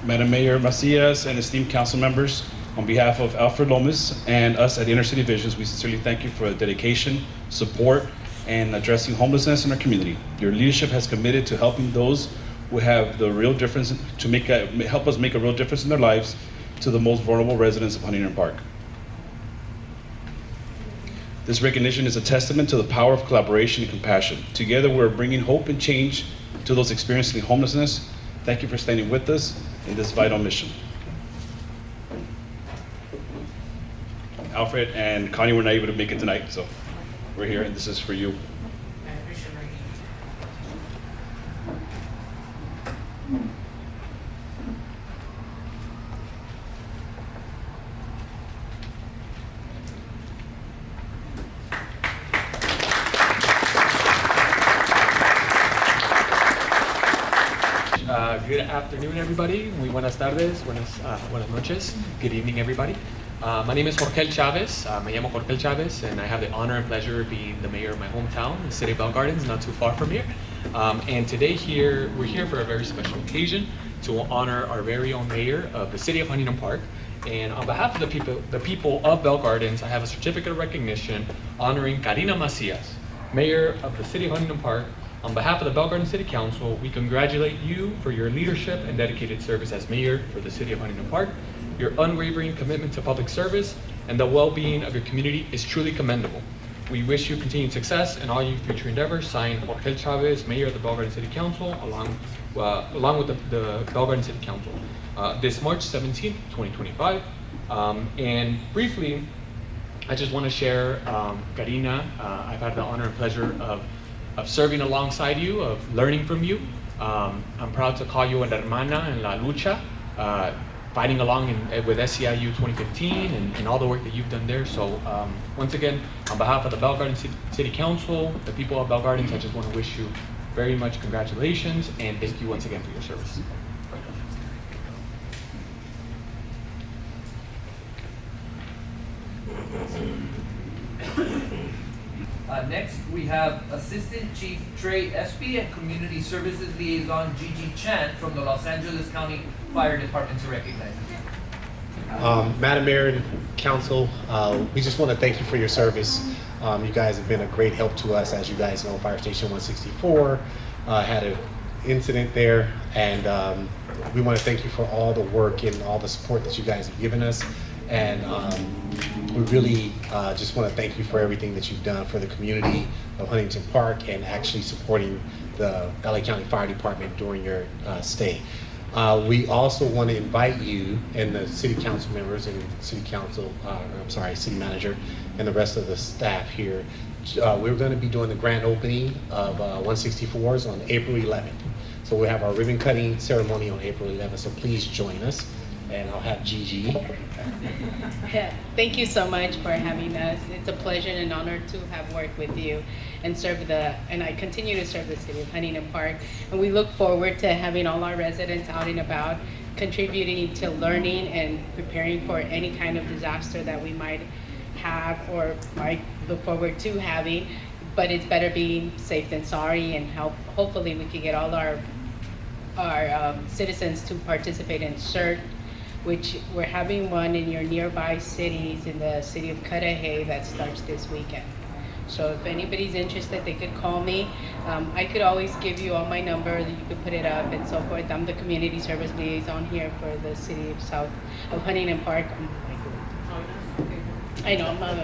Madam Mayor Macias and esteemed council members, on behalf of Alfred Lomas and us at Inner City Visions, we sincerely thank you for the dedication, support, and addressing homelessness in our community. Your leadership has committed to helping those who have the real difference, to help us make a real difference in their lives, to the most vulnerable residents of Huntington Park. This recognition is a testament to the power of collaboration and compassion. Together, we're bringing hope and change to those experiencing homelessness. Thank you for standing with us in this vital mission. Alfred and Connie were not able to make it tonight, so we're here, and this is for you. Good afternoon, everybody. Muy buenas tardes, buenas noches. Good evening, everybody. My name is Jorge Chavez. Me llamo Jorge Chavez, and I have the honor and pleasure of being the mayor of my hometown, the city of Bell Gardens, not too far from here. And today we're here for a very special occasion to honor our very own mayor of the city of Huntington Park. And on behalf of the people of Bell Gardens, I have a certificate of recognition honoring Karina Macias, mayor of the city of Huntington Park. On behalf of the Bell Gardens City Council, we congratulate you for your leadership and dedicated service as mayor for the city of Huntington Park. Your unwavering commitment to public service and the well-being of your community is truly commendable. We wish you continued success in all your future endeavors. Signed, Jorge Chavez, mayor of the Bell Gardens City Council, along with the Bell Gardens City Council. This March 17th, 2025. And briefly, I just want to share, Karina, I've had the honor and pleasure of serving alongside you, of learning from you. I'm proud to call you a hermana en la lucha, fighting along with SEIU 2015 and all the work that you've done there. So once again, on behalf of the Bell Gardens City Council, the people of Bell Gardens, I just want to wish you very much congratulations and thank you once again for your service. Next, we have Assistant Chief Trey Espy and Community Services Liaison Gigi Chan from the Los Angeles County Fire Department to recognize them. Madam Mayor and Council, we just want to thank you for your service. You guys have been a great help to us. As you guys know, Fire Station 164 had an incident there, and we want to thank you for all the work and all the support that you guys have given us. And we really just want to thank you for everything that you've done for the community of Huntington Park and actually supporting the LA County Fire Department during your stay. We also want to invite you and the city council members and city manager and the rest of the staff here. We're going to be doing the grand opening of 164s on April 11th. So we'll have our ribbon cutting ceremony on April 11th, so please join us. And I'll have Gigi. Yeah, thank you so much for having us. It's a pleasure and an honor to have worked with you and I continue to serve the city of Huntington Park. And we look forward to having all our residents out and about, contributing to learning and preparing for any kind of disaster that we might have or might look forward to having. But it's better being safe than sorry, and hopefully we can get all our citizens to participate in CERT, which we're having one in your nearby cities, in the city of Cudahy, that starts this weekend. So if anybody's interested, they could call me. I could always give you all my number, that you could put it up and so forth. I'm the community service liaison here for the city of Huntington Park. I know, I'm not,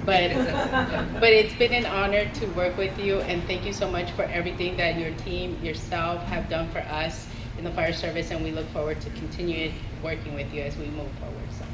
but it's been an honor to work with you, and thank you so much for everything that your team, yourself, have done for us in the fire service, and we look forward to continue working with you as we move forward. So.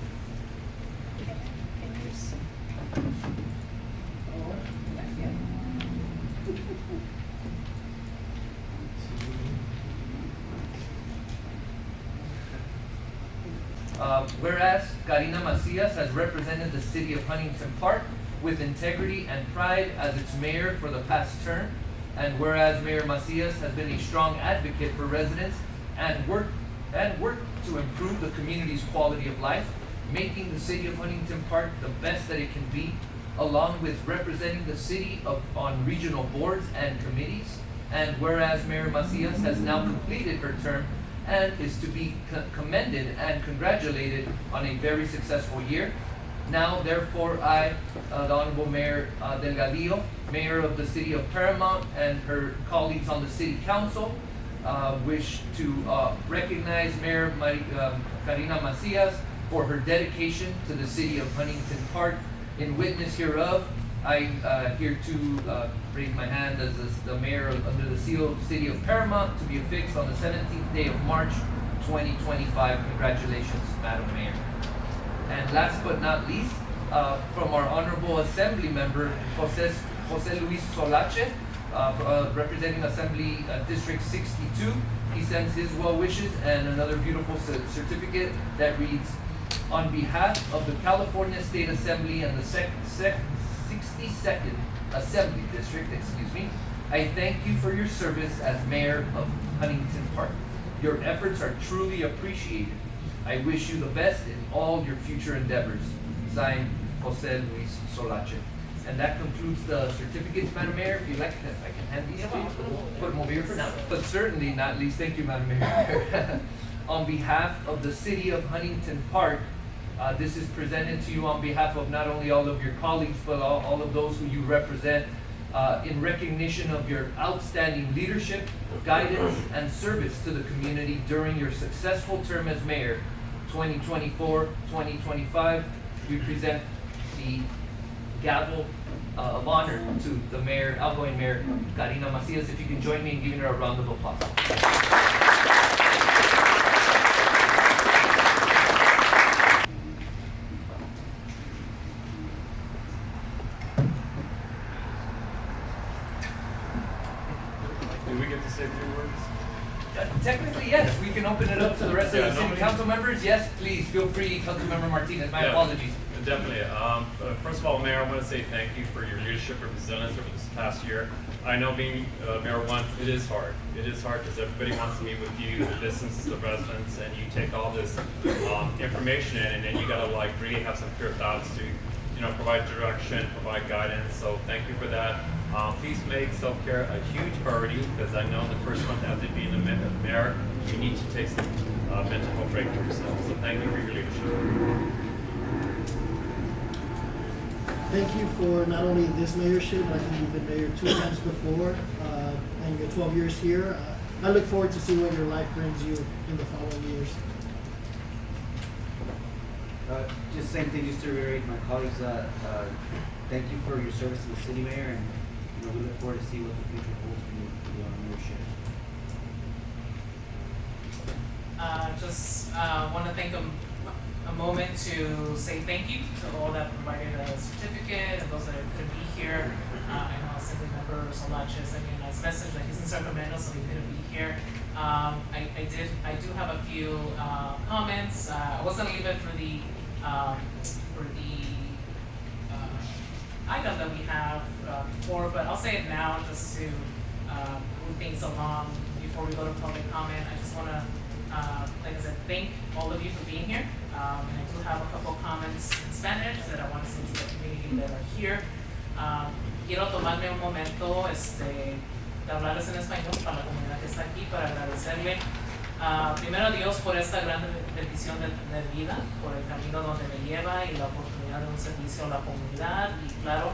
Whereas Karina Macias has represented the city of Huntington Park with integrity and pride as its mayor for the past term, and whereas Mayor Macias has been a strong advocate for residents and worked to improve the community's quality of life, making the city of Huntington Park the best that it can be, along with representing the city on regional boards and committees, and whereas Mayor Macias has now completed her term and is to be commended and congratulated on a very successful year. Now, therefore, I, the Honorable Mayor Delgadillo, Mayor of the City of Paramount, and her colleagues on the City Council, wish to recognize Mayor Karina Macias for her dedication to the City of Huntington Park. In witness hereof, I here to raise my hand as the Mayor under the seal of the City of Paramount to be affixed on the 17th day of March 2025. Congratulations, Madam Mayor. And last but not least, from our Honorable Assembly Member, Jose Luis Solache, representing Assembly District 62. He sends his well wishes and another beautiful certificate that reads, on behalf of the California State Assembly and the 62nd Assembly District, I thank you for your service as Mayor of Huntington Park. Your efforts are truly appreciated. I wish you the best in all your future endeavors. Signed, Jose Luis Solache. And that concludes the certificates, Madam Mayor. If you'd like, I can hand these to you. Put them over here for now. But certainly not least, thank you, Madam Mayor. On behalf of the City of Huntington Park, this is presented to you on behalf of not only all of your colleagues, but all of those who you represent, in recognition of your outstanding leadership, guidance, and service to the community during your successful term as mayor, 2024-2025. We present the gavel of honor to the mayor, outgoing Mayor Karina Macias. If you can join me in giving her a round of applause. Do we get to say a few words? Technically, yes. We can open it up to the rest of the city council members. Yes, please, feel free, Councilmember Martinez. My apologies. Definitely. First of all, Mayor, I want to say thank you for your leadership representing us over this past year. I know being Mayor once, it is hard. It is hard because everybody wants to meet with you, the distance to the residents, and you take all this information in, and then you got to like really have some clear thoughts to, provide direction, provide guidance. So thank you for that. Please make self-care a huge priority, because I know the first month after being the mayor, you need to take some mental health break for yourself. So thank you for your leadership. Thank you for not only this mayorship, but I think you've been mayor 2 times before, and your 12 years here. I look forward to see what your life brings you in the following years. Just same thing, just to reiterate my colleagues, thank you for your service to the city, Mayor, and we look forward to see what the future holds for you on mayorship. Just want to take a moment to say thank you to all that provided a certificate and those that couldn't be here. I know Assembly Member Solache sent me a nice message that he's in Sacramento, so he couldn't be here. I do have a few comments. I wasn't leave it for the item that we have before, but I'll say it now just to move things along before we go to public comment. I just want to, like I said, thank all of you for being here. And I do have a couple comments in Spanish that I want to say to the community that are here. Quiero tomarme un momento de hablarles en español para la comunidad que está aquí, para agradecerle primero a Dios por esta gran bendición de vida, por el camino donde me lleva y la oportunidad de un servicio a la comunidad, y claro,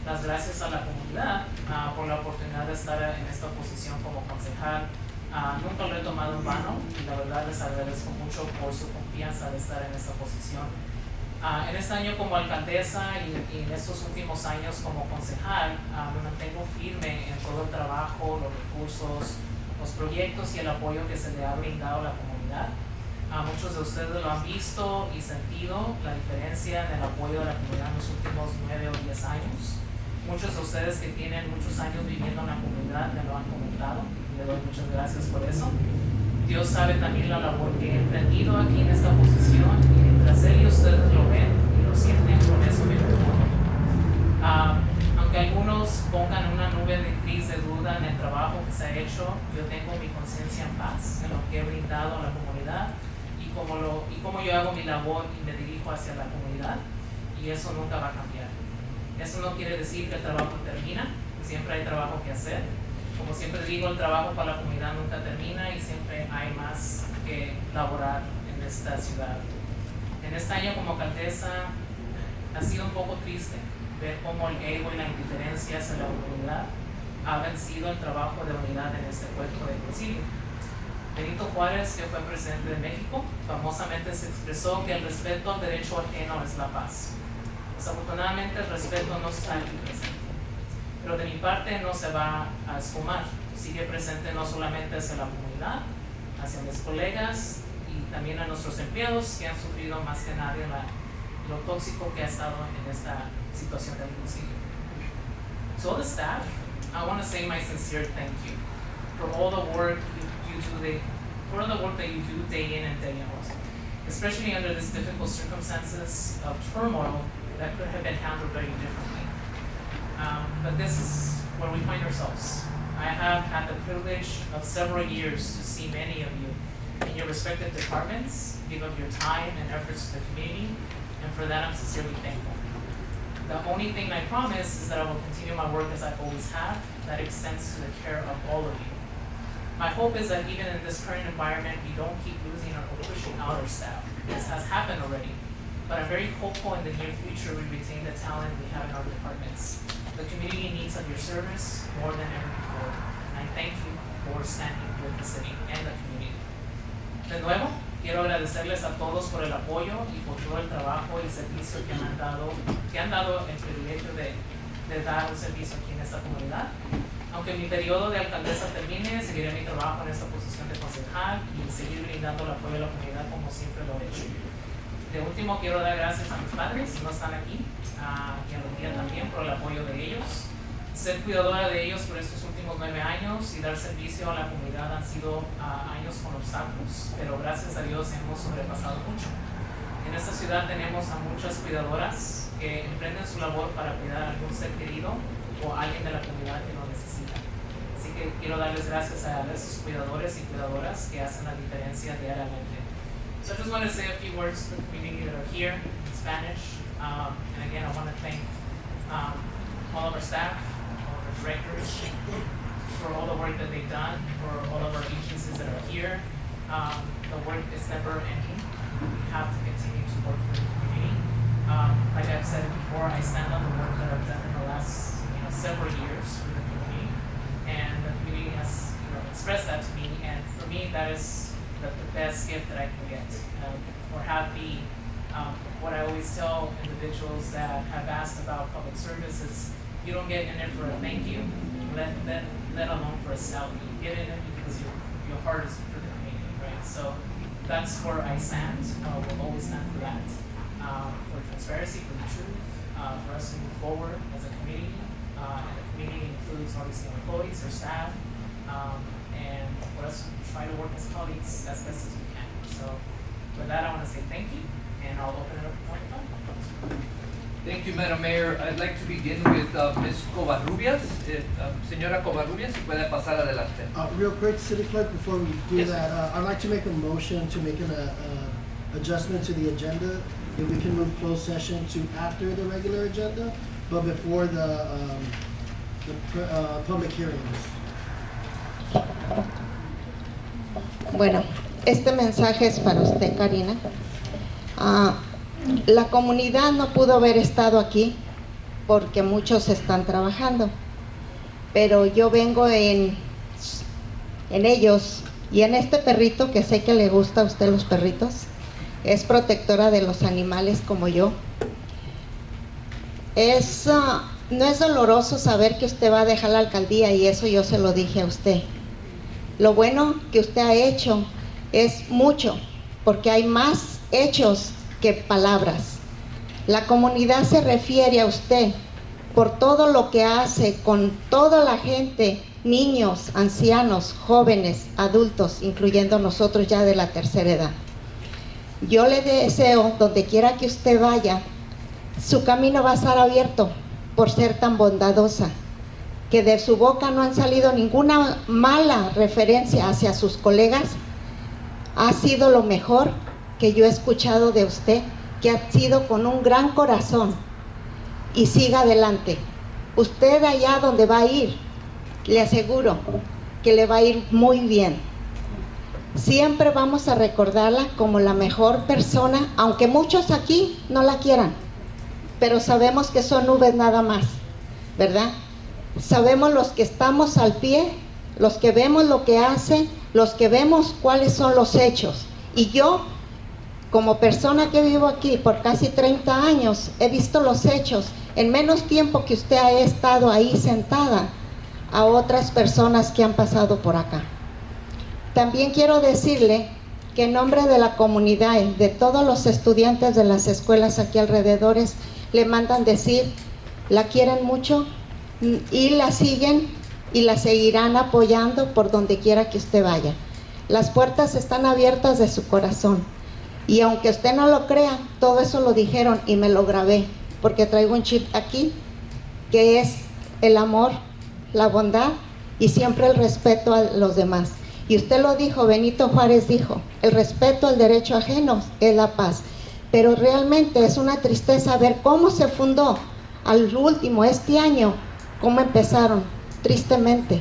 las gracias a la comunidad por la oportunidad de estar en esta posición como concejal. Nunca lo he tomado en vano y la verdad les agradezco mucho por su confianza de estar en esta posición. En este año como alcaldesa y en estos últimos años como concejal, me mantengo firme en todo el trabajo, los recursos, los proyectos y el apoyo que se le ha brindado a la comunidad. Muchos de ustedes lo han visto y sentido la diferencia en el apoyo de la comunidad en los últimos 9 o 10 años. Muchos de ustedes que tienen muchos años viviendo en la comunidad me lo han comentado. Le doy muchas gracias por eso. Dios sabe también la labor que he emprendido aquí en esta posición, y mientras Él y ustedes lo ven y lo sienten, con eso me conformo. Aunque algunos pongan una nube de gris de duda en el trabajo que se ha hecho, yo tengo mi conciencia en paz en lo que he brindado a la comunidad y cómo yo hago mi labor y me dirijo hacia la comunidad, y eso nunca va a cambiar. Eso no quiere decir que el trabajo termina, siempre hay trabajo que hacer. Como siempre digo, el trabajo para la comunidad nunca termina y siempre hay más que laborar en esta ciudad. En este año como alcaldesa ha sido un poco triste ver cómo el ego y la indiferencia hacia la comunidad ha vencido el trabajo de unidad en este cuerpo de concilio. Benito Juárez, que fue presidente de México, famosamente se expresó que el respeto al derecho ajeno es la paz. Desafortunadamente el respeto no está aquí presente, pero de mi parte no se va a esfumar, sigue presente no solamente hacia la comunidad, hacia mis colegas y también a nuestros empleados que han sufrido más que nadie lo tóxico que ha estado en esta situación del concilio. To all the staff, I want to say my sincere thank you for all the work for all the work that you do day in and day out, especially under these difficult circumstances of turmoil that could have been handled very differently. But this is where we find ourselves. I have had the privilege of several years to see many of you in your respective departments give of your time and efforts to the community, and for that I'm sincerely thankful. The only thing I promise is that I will continue my work as I always have, that extends to the care of all of you. My hope is that even in this current environment, we don't keep losing or pushing out our staff. This has happened already, but I'm very hopeful in the near future we retain the talent we have in our departments. The community needs of your service more than ever before, and I thank you for standing with the city and the community. De nuevo, quiero agradecerles a todos por el apoyo y por todo el trabajo y servicio que han dado el privilegio de dar un servicio aquí en esta comunidad. Aunque mi periodo de alcaldesa termine, seguiré mi trabajo en esta posición de concejal y seguir brindando el apoyo a la comunidad como siempre lo he hecho. De último, quiero dar gracias a mis padres, no están aquí, y a Lucía también por el apoyo de ellos. Ser cuidadora de ellos por estos últimos 9 años y dar servicio a la comunidad han sido años con obstáculos, pero gracias a Dios hemos sobrepasado mucho. En esta ciudad tenemos a muchas cuidadoras que emprenden su labor para cuidar a algún ser querido o a alguien de la comunidad que lo necesita. Así que quiero darles gracias a esos cuidadores y cuidadoras que hacen la diferencia diariamente. So I just want to say a few words to the community that are here in Spanish. And again, I want to thank all of our staff, all of our directors, for all the work that they've done, for all of our agencies that are here. The work is never ending. We have to continue to work for the community. Like I've said before, I stand on the work that I've done in the last several years for the community, and the community has expressed that to me, and for me that is the best gift that I can get, or have be. What I always tell individuals that have asked about public service is you don't get in it for a thank you, let alone for a salary. You get in it because your heart is for the community, right? So that's where I stand. We'll always stand for that, for transparency, for the truth, for us to move forward as a community. And the community includes obviously our employees, our staff, and for us to try to work as colleagues as best as we can. So with that, I want to say thank you, and I'll open it up for more time. Thank you, Madam Mayor. I'd like to begin with Ms. Covarrubias. Señora Covarrubias, si puede pasar adelante. Real quick, City Clerk, before we do Yes, that, I'd like to make a motion to make an adjustment to the agenda. If we can move closed session to after the regular agenda, but before the public hearings. Bueno, este mensaje es para usted, Karina. La comunidad no pudo haber estado aquí porque muchos están trabajando, pero yo vengo en ellos y en este perrito que sé que le gusta a usted los perritos, es protectora de los animales como yo. No es doloroso saber que usted va a dejar la alcaldía, y eso yo se lo dije a usted. Lo bueno que usted ha hecho es mucho, porque hay más hechos que palabras. La comunidad se refiere a usted por todo lo que hace con toda la gente, niños, ancianos, jóvenes, adultos, incluyendo nosotros ya de la tercera edad. Yo le deseo, donde quiera que usted vaya, su camino va a estar abierto por ser tan bondadosa, que de su boca no han salido ninguna mala referencia hacia sus colegas. Ha sido lo mejor que yo he escuchado de usted, que ha sido con un gran corazón, y siga adelante. Usted allá donde va a ir, le aseguro que le va a ir muy bien. Siempre vamos a recordarla como la mejor persona, aunque muchos aquí no la quieran, pero sabemos que son nubes nada más, ¿verdad? Sabemos los que estamos al pie, los que vemos lo que hace, los que vemos cuáles son los hechos. Y yo, como persona que vivo aquí por casi 30 años, he visto los hechos en menos tiempo que usted ha estado ahí sentada a otras personas que han pasado por acá. También quiero decirle que en nombre de la comunidad y de todos los estudiantes de las escuelas aquí alrededores, le mandan decir, la quieren mucho y la siguen y la seguirán apoyando por donde quiera que usted vaya. Las puertas están abiertas de su corazón. Y aunque usted no lo crea, todo eso lo dijeron y me lo grabé, porque traigo un chip aquí, que es el amor, la bondad y siempre el respeto a los demás. Y usted lo dijo, Benito Juárez dijo, el respeto al derecho ajeno es la paz. Pero realmente es una tristeza ver cómo se fundó al último este año, cómo empezaron, tristemente.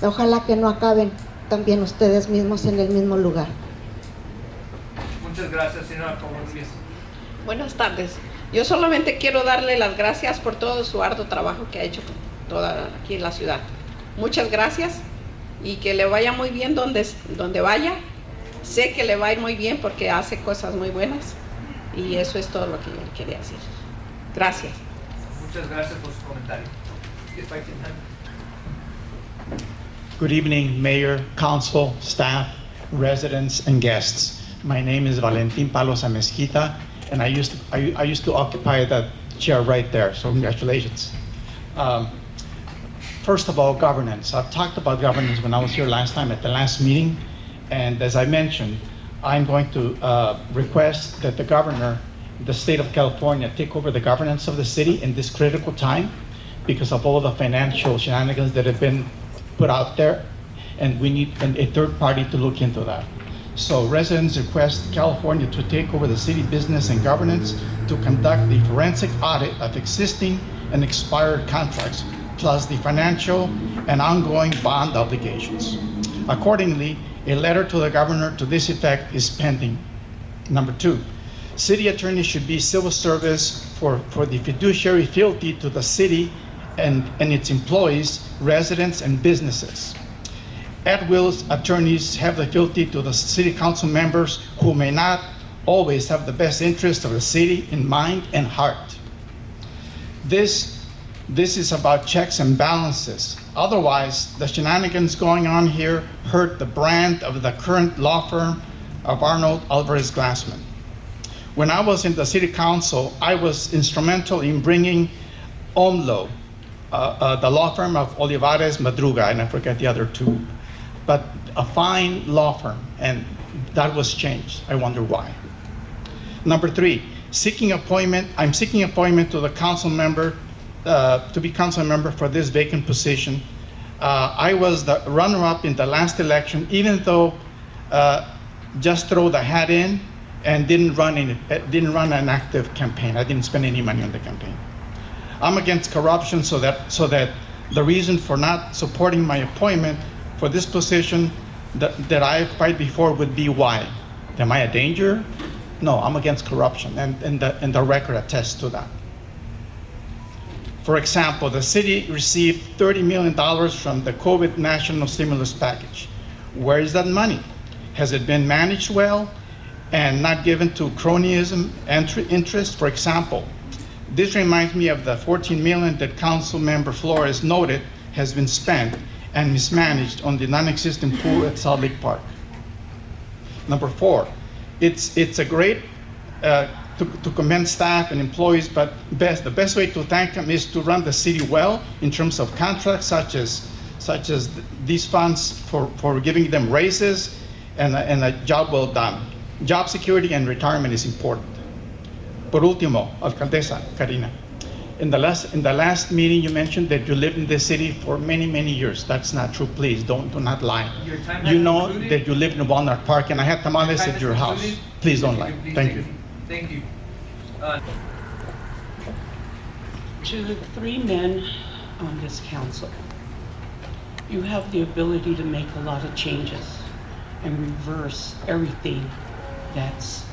Ojalá que no acaben también ustedes mismos en el mismo lugar. Muchas gracias, señora Comunidad. Buenas tardes. Yo solamente quiero darle las gracias por todo su arduo trabajo que ha hecho aquí en la ciudad. Muchas gracias y que le vaya muy bien donde vaya. Sé que le va a ir muy bien porque hace cosas muy buenas y eso es todo lo que yo le quería decir. Gracias. Muchas gracias por su comentario. If I can have- Good evening, Mayor, Council, staff, residents, and guests. My name is Valentin Palos Amezquita, and I used to occupy that chair right there, so congratulations. First of all, governance. I've talked about governance when I was here last time at the last meeting, and as I mentioned, I'm going to request that the governor, the state of California, take over the governance of the city in this critical time because of all the financial shenanigans that have been put out there, and we need a third party to look into that. So residents request California to take over the city business and governance to conduct the forensic audit of existing and expired contracts, plus the financial and ongoing bond obligations. Accordingly, a letter to the governor to this effect is pending. Number 2, city attorney should be civil service for the fiduciary fealty to the city and its employees, residents, and businesses. At-will attorneys have the fealty to the city council members who may not always have the best interest of the city in mind and heart. This is about checks and balances. Otherwise, the shenanigans going on here hurt the brand of the current law firm of Arnold Alvarez Glassman. When I was in the city council, I was instrumental in bringing OMLO, the law firm of Olivares Madruga, and I forget the other two, but a fine law firm, and that was changed. I wonder why. Number 3, I'm seeking appointment to the council member, to be council member for this vacant position. I was the runner-up in the last election, even though just throw the hat in and didn't run an active campaign. I didn't spend any money on the campaign. I'm against corruption, so that the reason for not supporting my appointment for this position that I fight before would be why. Am I a danger? No, I'm against corruption, and the record attests to that. For example, the city received $30 million from the COVID national stimulus package. Where is that money? Has it been managed well and not given to cronyism interest? For example, this reminds me of the $14 million that Council Member Flores noted has been spent and mismanaged on the non-existent pool at Salt Lake Park. Number 4, it's a great to commend staff and employees, but the best way to thank them is to run the city well in terms of contracts such as these funds for giving them raises and a job well done. Job security and retirement is important. Por último, Alcaldesa Karina, in the last meeting you mentioned that you lived in this city for many years. That's not true. Please do not lie. You know that you lived in Walnut Park, and I had tamales at your house. Please don't lie. Thank you. Thank you. To the 3 men on this council, you have the ability to make a lot of changes. and reverse everything that's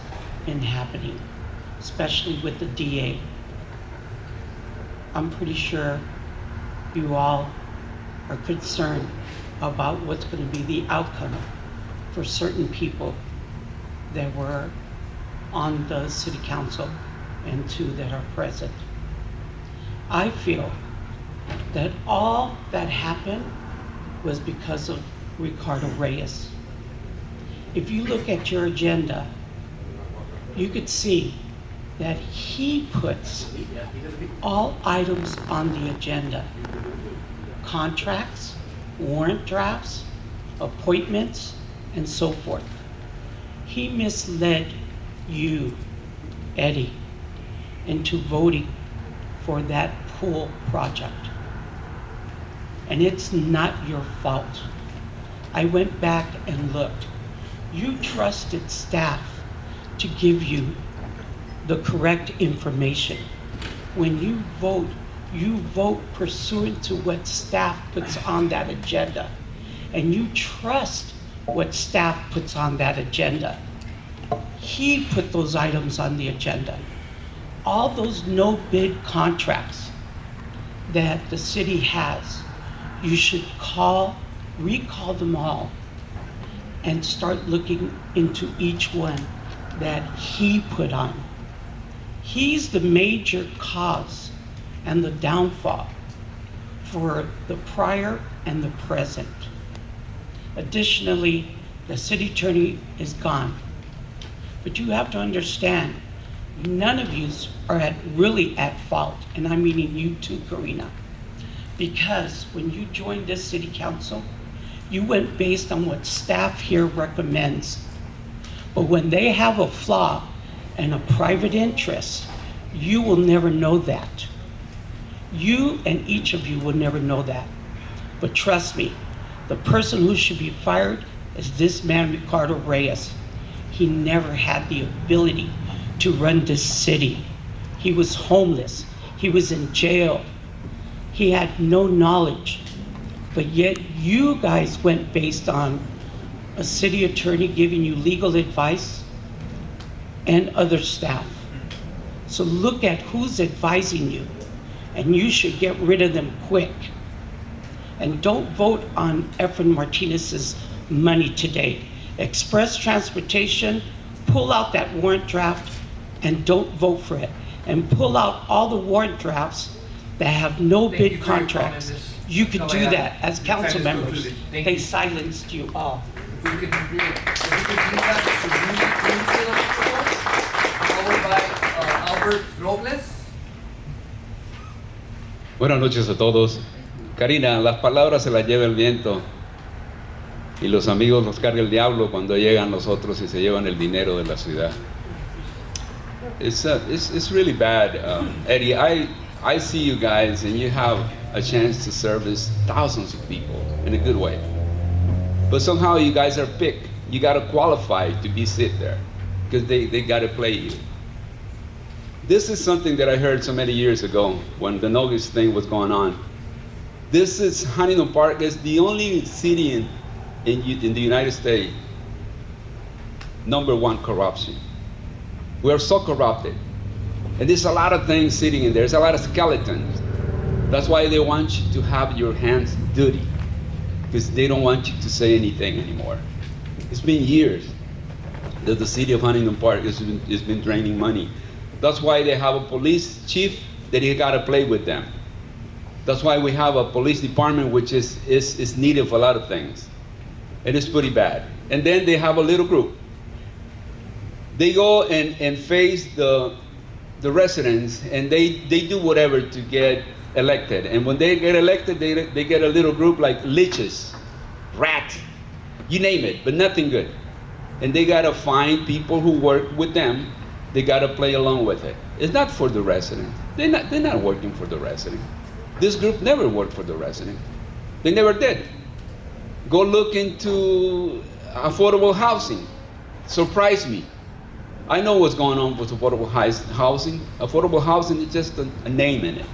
been happening, especially with the DA. I'm pretty sure you all are concerned about what's going to be the outcome for certain people that were on the city council and two that are present. I feel that all that happened was because of Ricardo Reyes. If you look at your agenda, you could see that he puts all items on the agenda. Contracts, warrant drafts, appointments, and so forth. He misled you, Eddie, into voting for that pool project. And it's not your fault. I went back and looked. You trusted staff to give you the correct information. When you vote pursuant to what staff puts on that agenda. And you trust what staff puts on that agenda. He put those items on the agenda. All those no-bid contracts that the city has, you should recall them all and start looking into each one that he put on. He's the major cause and the downfall for the prior and the present. Additionally, the city attorney is gone. But you have to understand, none of you are really at fault, and I'm meaning you too, Karina. Because when you joined this city council, you went based on what staff here recommends. But when they have a flaw and a private interest, you will never know that. You and each of you will never know that. But trust me, the person who should be fired is this man, Ricardo Reyes. He never had the ability to run this city. He was homeless. He was in jail. He had no knowledge. But yet you guys went based on a city attorney giving you legal advice and other staff. So look at who's advising you, and you should get rid of them quick. And don't vote on Efren Martinez's money today. Express Transportation, pull out that warrant draft and don't vote for it. And pull out all the warrant drafts that have no Thank you bid for your contracts. comments, Ms. You could do Caballero. that as council Time is members. concluded. Thank They you. silenced you all. If we could please back to followed by Albert Robles. Buenas noches a todos. Karina, las palabras se las lleva el viento y los amigos los carga el diablo cuando llegan los otros y se llevan el dinero de la ciudad. It's really bad, Eddie. I see you guys and you have a chance to service thousands of people in a good way. But somehow you guys are picked. You got to qualify to be sit there because they got to play you. This is something that I heard so many years ago when the Nogus thing was going on. This is, Huntington Park is the only city in the United States, #1 corruption. We are so corrupted. And there's a lot of things sitting in there. There's a lot of skeletons. That's why they want you to have your hands dirty, because they don't want you to say anything anymore. It's been years that the city of Huntington Park has been draining money. That's why they have a police chief that you got to play with them. That's why we have a police department which is needed for a lot of things. And it's pretty bad. And then they have a little group. They go and face the residents and they do whatever to get elected. And when they get elected, they get a little group like leeches, rat, you name it, but nothing good. And they gotta find people who work with them. They gotta play along with it. It's not for the resident. They're not working for the resident. This group never worked for the resident. They never did. Go look into affordable housing. Surprise me. I know what's going on with affordable housing. Affordable housing is just a name in it.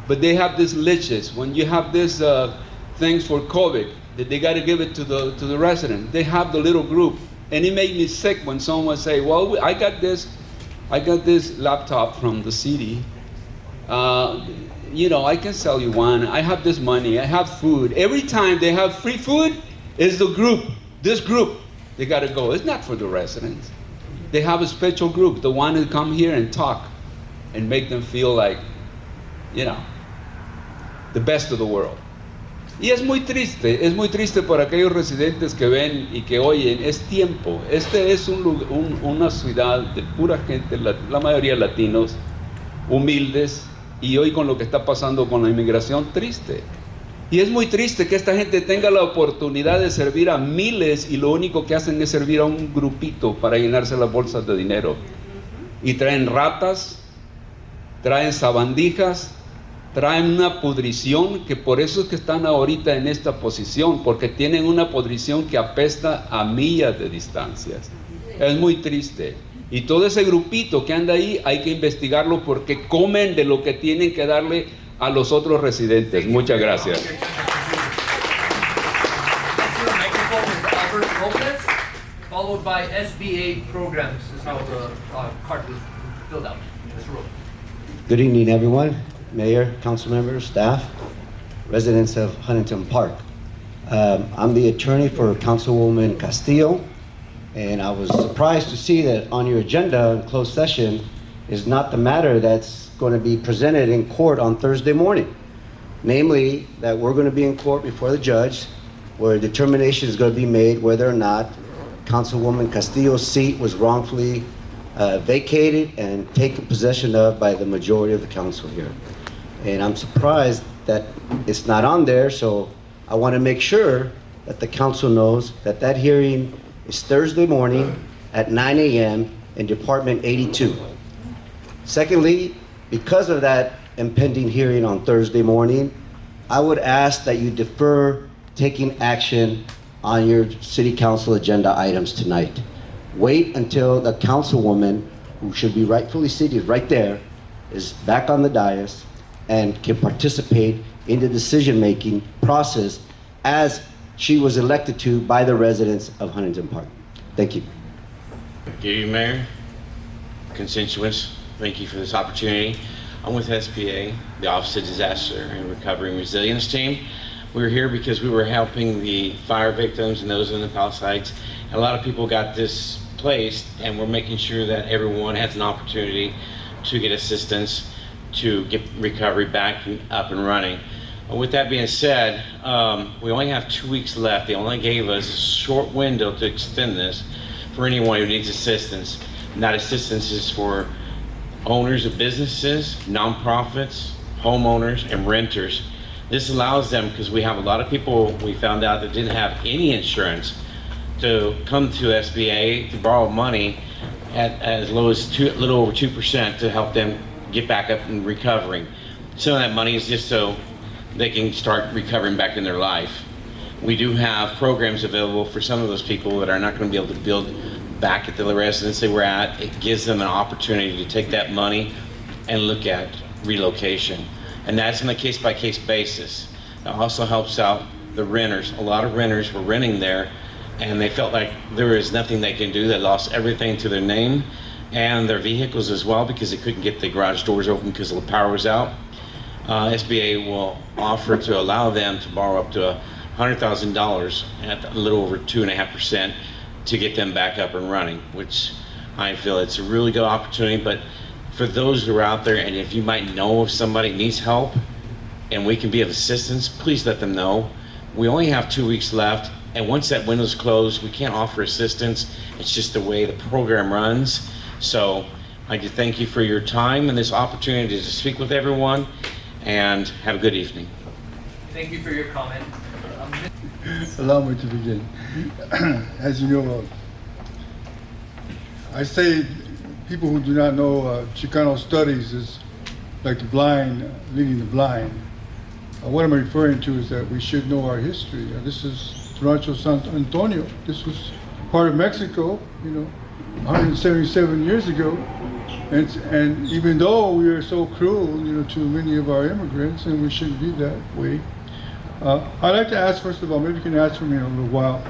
But they have these leeches. When you have these things for COVID, that they got to give it to the resident. They have the little group, and it made me sick when someone say, "Well, I got this laptop from the city. You know, I can sell you one. I have this money. I have food." Every time they have free food, is the group. This group, they got to go. It's not for the residents. They have a special group, the one who come here and talk, and make them feel like, you know, the best of the world. Y es muy triste por aquellos residentes que ven y que oyen, es tiempo. Este es una ciudad de pura gente, la mayoría latinos, humildes, y hoy con lo que está pasando con la inmigración, triste. Y es muy triste que esta gente tenga la oportunidad de servir a miles y lo único que hacen es servir a un grupito para llenarse las bolsas de dinero. Y traen ratas, traen sabandijas, traen una pudrición, que por eso es que están ahorita en esta posición, porque tienen una pudrición que apesta a millas de distancias. Es muy triste. Y todo ese grupito que anda ahí hay que investigarlo porque comen de lo que tienen que darle a los otros residentes. Muchas gracias. Followed by SBA programs is how the card was filled out. Good evening, everyone. Mayor, council members, staff, residents of Huntington Park. I'm the attorney for Councilwoman Castillo, and I was surprised to see that on your agenda in closed session is not the matter that's going to be presented in court on Thursday morning. Namely, that we're going to be in court before the judge, where a determination is going to be made whether or not Councilwoman Castillo's seat was wrongfully vacated and taken possession of by the majority of the council here. And I'm surprised that it's not on there, so I want to make sure that the council knows that that hearing is Thursday morning at 9 a.m. in Department 82. Secondly, because of that impending hearing on Thursday morning, I would ask that you defer taking action on your city council agenda items tonight. Wait until the councilwoman, who should be rightfully seated right there, is back on the dais and can participate in the decision-making process as she was elected to by the residents of Huntington Park. Thank you. Good evening, Mayor, constituents. Thank you for this opportunity. I'm with SPA, the Office of Disaster and Recovery and Resilience Team. We're here because we were helping the fire victims and those in the Palisades. And a lot of people got displaced, and we're making sure that everyone has an opportunity to get assistance to get recovery back and up and running. With that being said, we only have 2 weeks left. They only gave us a short window to extend this for anyone who needs assistance. And that assistance is for owners of businesses, nonprofits, homeowners, and renters. This allows them, because we have a lot of people we found out that didn't have any insurance, to come to SBA to borrow money at as low as a little over 2% to help them get back up and recovering. Some of that money is just so they can start recovering back in their life. We do have programs available for some of those people that are not going to be able to build back at the residence they were at. It gives them an opportunity to take that money and look at relocation. And that's on a case-by-case basis. It also helps out the renters. A lot of renters were renting there, and they felt like there is nothing they can do. They lost everything to their name and their vehicles as well, because they couldn't get the garage doors open because the power was out. SBA will offer to allow them to borrow up to $100,000 at a little over 2.5% to get them back up and running, which I feel it's a really good opportunity. But for those who are out there, and if you might know if somebody needs help and we can be of assistance, please let them know. We only have 2 weeks left, and once that window's closed, we can't offer assistance. It's just the way the program runs. So I do thank you for your time and this opportunity to speak with everyone, and have a good evening. Thank you for your comment. Allow me to begin. As you know, I say people who do not know Chicano studies is like the blind leading the blind. What I'm referring to is that we should know our history. This is Rancho San Antonio. This was part of Mexico, 177 years ago. And even though we are so cruel, to many of our immigrants, and we shouldn't be that way, I'd like to ask, first of all, maybe you can answer me in a little while.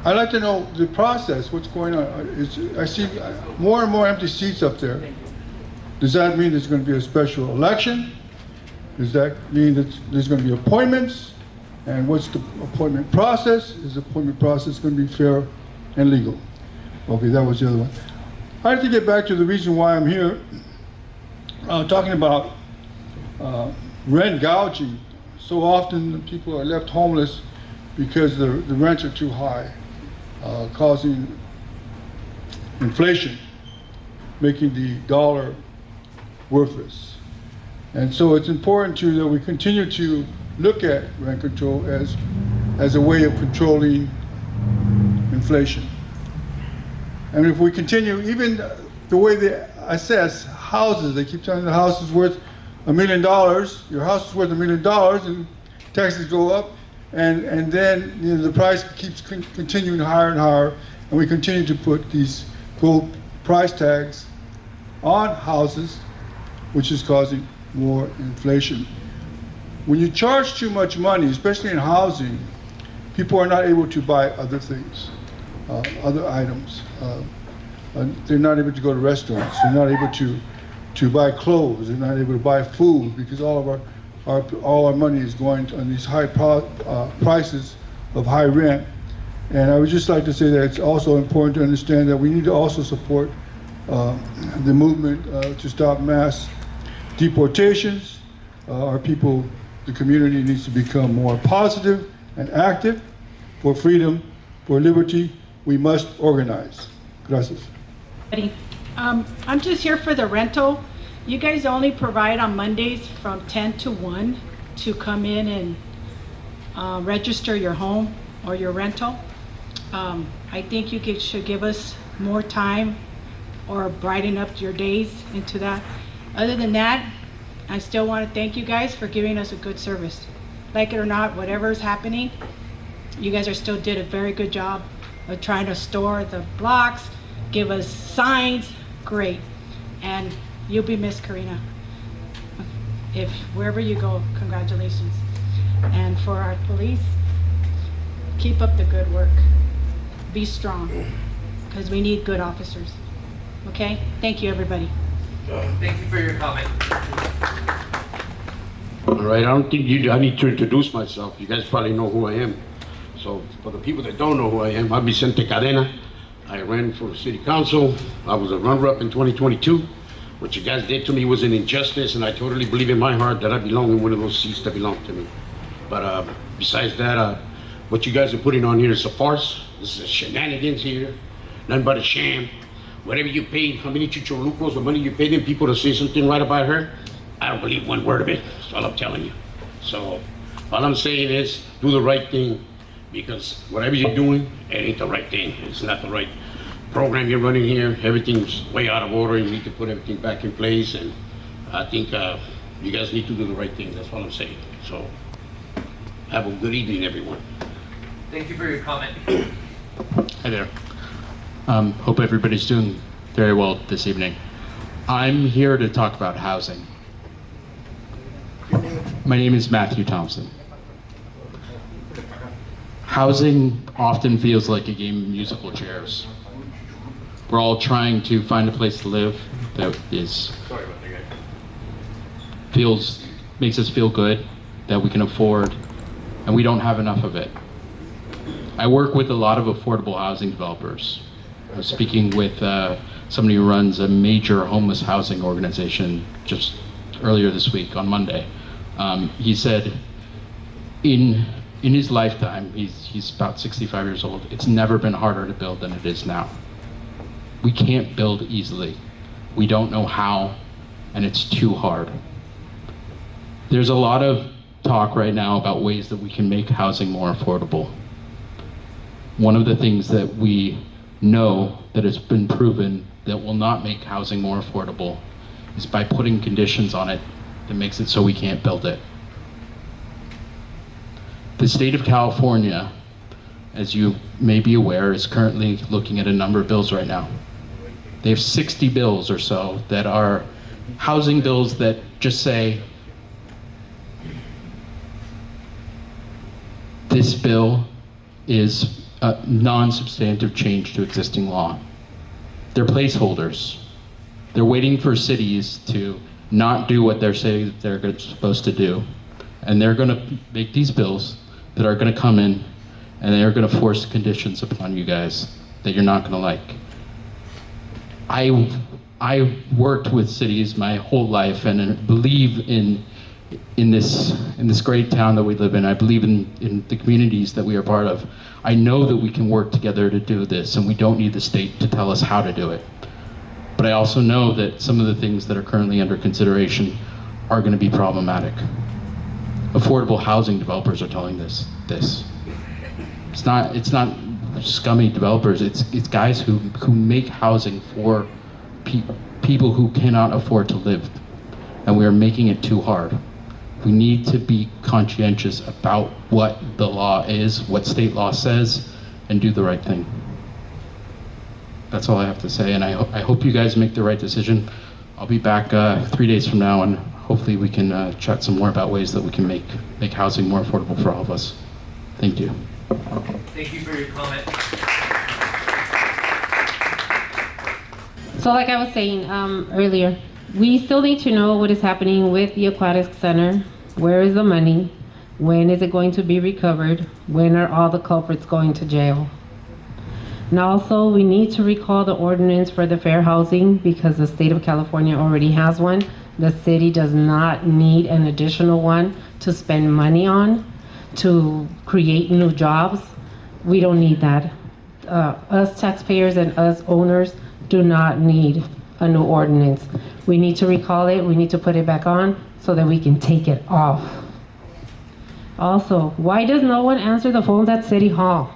I'd like to know the process, what's going on. I see more and more empty seats up there. Does that mean there's going to be a special election? Does that mean that there's going to be appointments? And what's the appointment process? Is the appointment process going to be fair and legal? Okay, that was the other one. I'd like to get back to the reason why I'm here, talking about rent gouging. So often people are left homeless because the rents are too high, causing inflation, making the dollar worthless. And so it's important that we continue to look at rent control as a way of controlling inflation. And if we continue, even the way they assess houses, they keep telling you the house is worth $1 million, your house is worth $1 million, and taxes go up, and then the price keeps continuing higher and higher, and we continue to put these gold price tags on houses, which is causing more inflation. When you charge too much money, especially in housing, people are not able to buy other things, other items. They're not able to go to restaurants. They're not able to buy clothes. They're not able to buy food because all our money is going on these high prices of high rent. And I would just like to say that it's also important to understand that we need to also support the movement to stop mass deportations. Our people, the community needs to become more positive and active. For freedom, for liberty, we must organize. Gracias. I'm just here for the rental. You guys only provide on Mondays from 10 to 1 to come in and register your home or your rental. I think you should give us more time or brighten up your days into that. Other than that, I still want to thank you guys for giving us a good service. Like it or not, whatever is happening, you guys still did a very good job of trying to store the blocks, give us signs, great. And you'll be missed, Karina. If wherever you go, congratulations. And for our police, keep up the good work. Be strong, because we need good officers. Okay? Thank you, everybody. Thank you for your comment. All right, I don't think I need to introduce myself. You guys probably know who I am. So for the people that don't know who I am, I'm Vicente Cadena. I ran for city council. I was a runner-up in 2022. What you guys did to me was an injustice, and I totally believe in my heart that I belong in one of those seats that belong to me. But besides that, what you guys are putting on here is a farce. This is shenanigans here, nothing but a sham. Whatever you paid, how many chicholucos of money you paid them people to say something right about her, I don't believe one word of it. That's all I'm telling you. So all I'm saying is do the right thing, because whatever you're doing, it ain't the right thing. It's not the right program you're running here. Everything's way out of order. You need to put everything back in place, and I think you guys need to do the right thing. That's all I'm saying. So have a good evening, everyone. Thank you for your comment. Hi there. Hope everybody's doing very well this evening. I'm here to talk about housing. My name is Matthew Thompson. Housing often feels like a game of musical chairs. We're all trying to find a place to live that makes us feel good, that we can afford, and we don't have enough of it. I work with a lot of affordable housing developers. I was speaking with somebody who runs a major homeless housing organization just earlier this week on Monday. He said in his lifetime, he's about 65 years old, it's never been harder to build than it is now. We can't build easily. We don't know how, and it's too hard. There's a lot of talk right now about ways that we can make housing more affordable. One of the things that we know that has been proven that will not make housing more affordable is by putting conditions on it that makes it so we can't build it. The state of California, as you may be aware, is currently looking at a number of bills right now. They have 60 bills or so that are housing bills that just say this bill is a non-substantive change to existing law. They're placeholders. They're waiting for cities to not do what they're saying they're supposed to do. And they're gonna make these bills that are gonna come in and they're gonna force conditions upon you guys that you're not gonna like. I worked with cities my whole life and believe in this great town that we live in. I believe in the communities that we are part of. I know that we can work together to do this, and we don't need the state to tell us how to do it. But I also know that some of the things that are currently under consideration are going to be problematic. Affordable housing developers are telling this. It's not scummy developers. It's guys who make housing for people who cannot afford to live, and we are making it too hard. We need to be conscientious about what the law is, what state law says, and do the right thing. That's all I have to say, and I hope you guys make the right decision. I'll be back 3 days from now, and hopefully we can chat some more about ways that we can make housing more affordable for all of us. Thank you. Thank you for your comment. So like I was saying earlier, we still need to know what is happening with the Aquatic Center. Where is the money? When is it going to be recovered? When are all the culprits going to jail? And also, we need to recall the ordinance for the fair housing because the state of California already has one. The city does not need an additional one to spend money on to create new jobs. We don't need that. Us taxpayers and us owners do not need a new ordinance. We need to recall it, we need to put it back on so that we can take it off. Also, why does no one answer the phones at City Hall?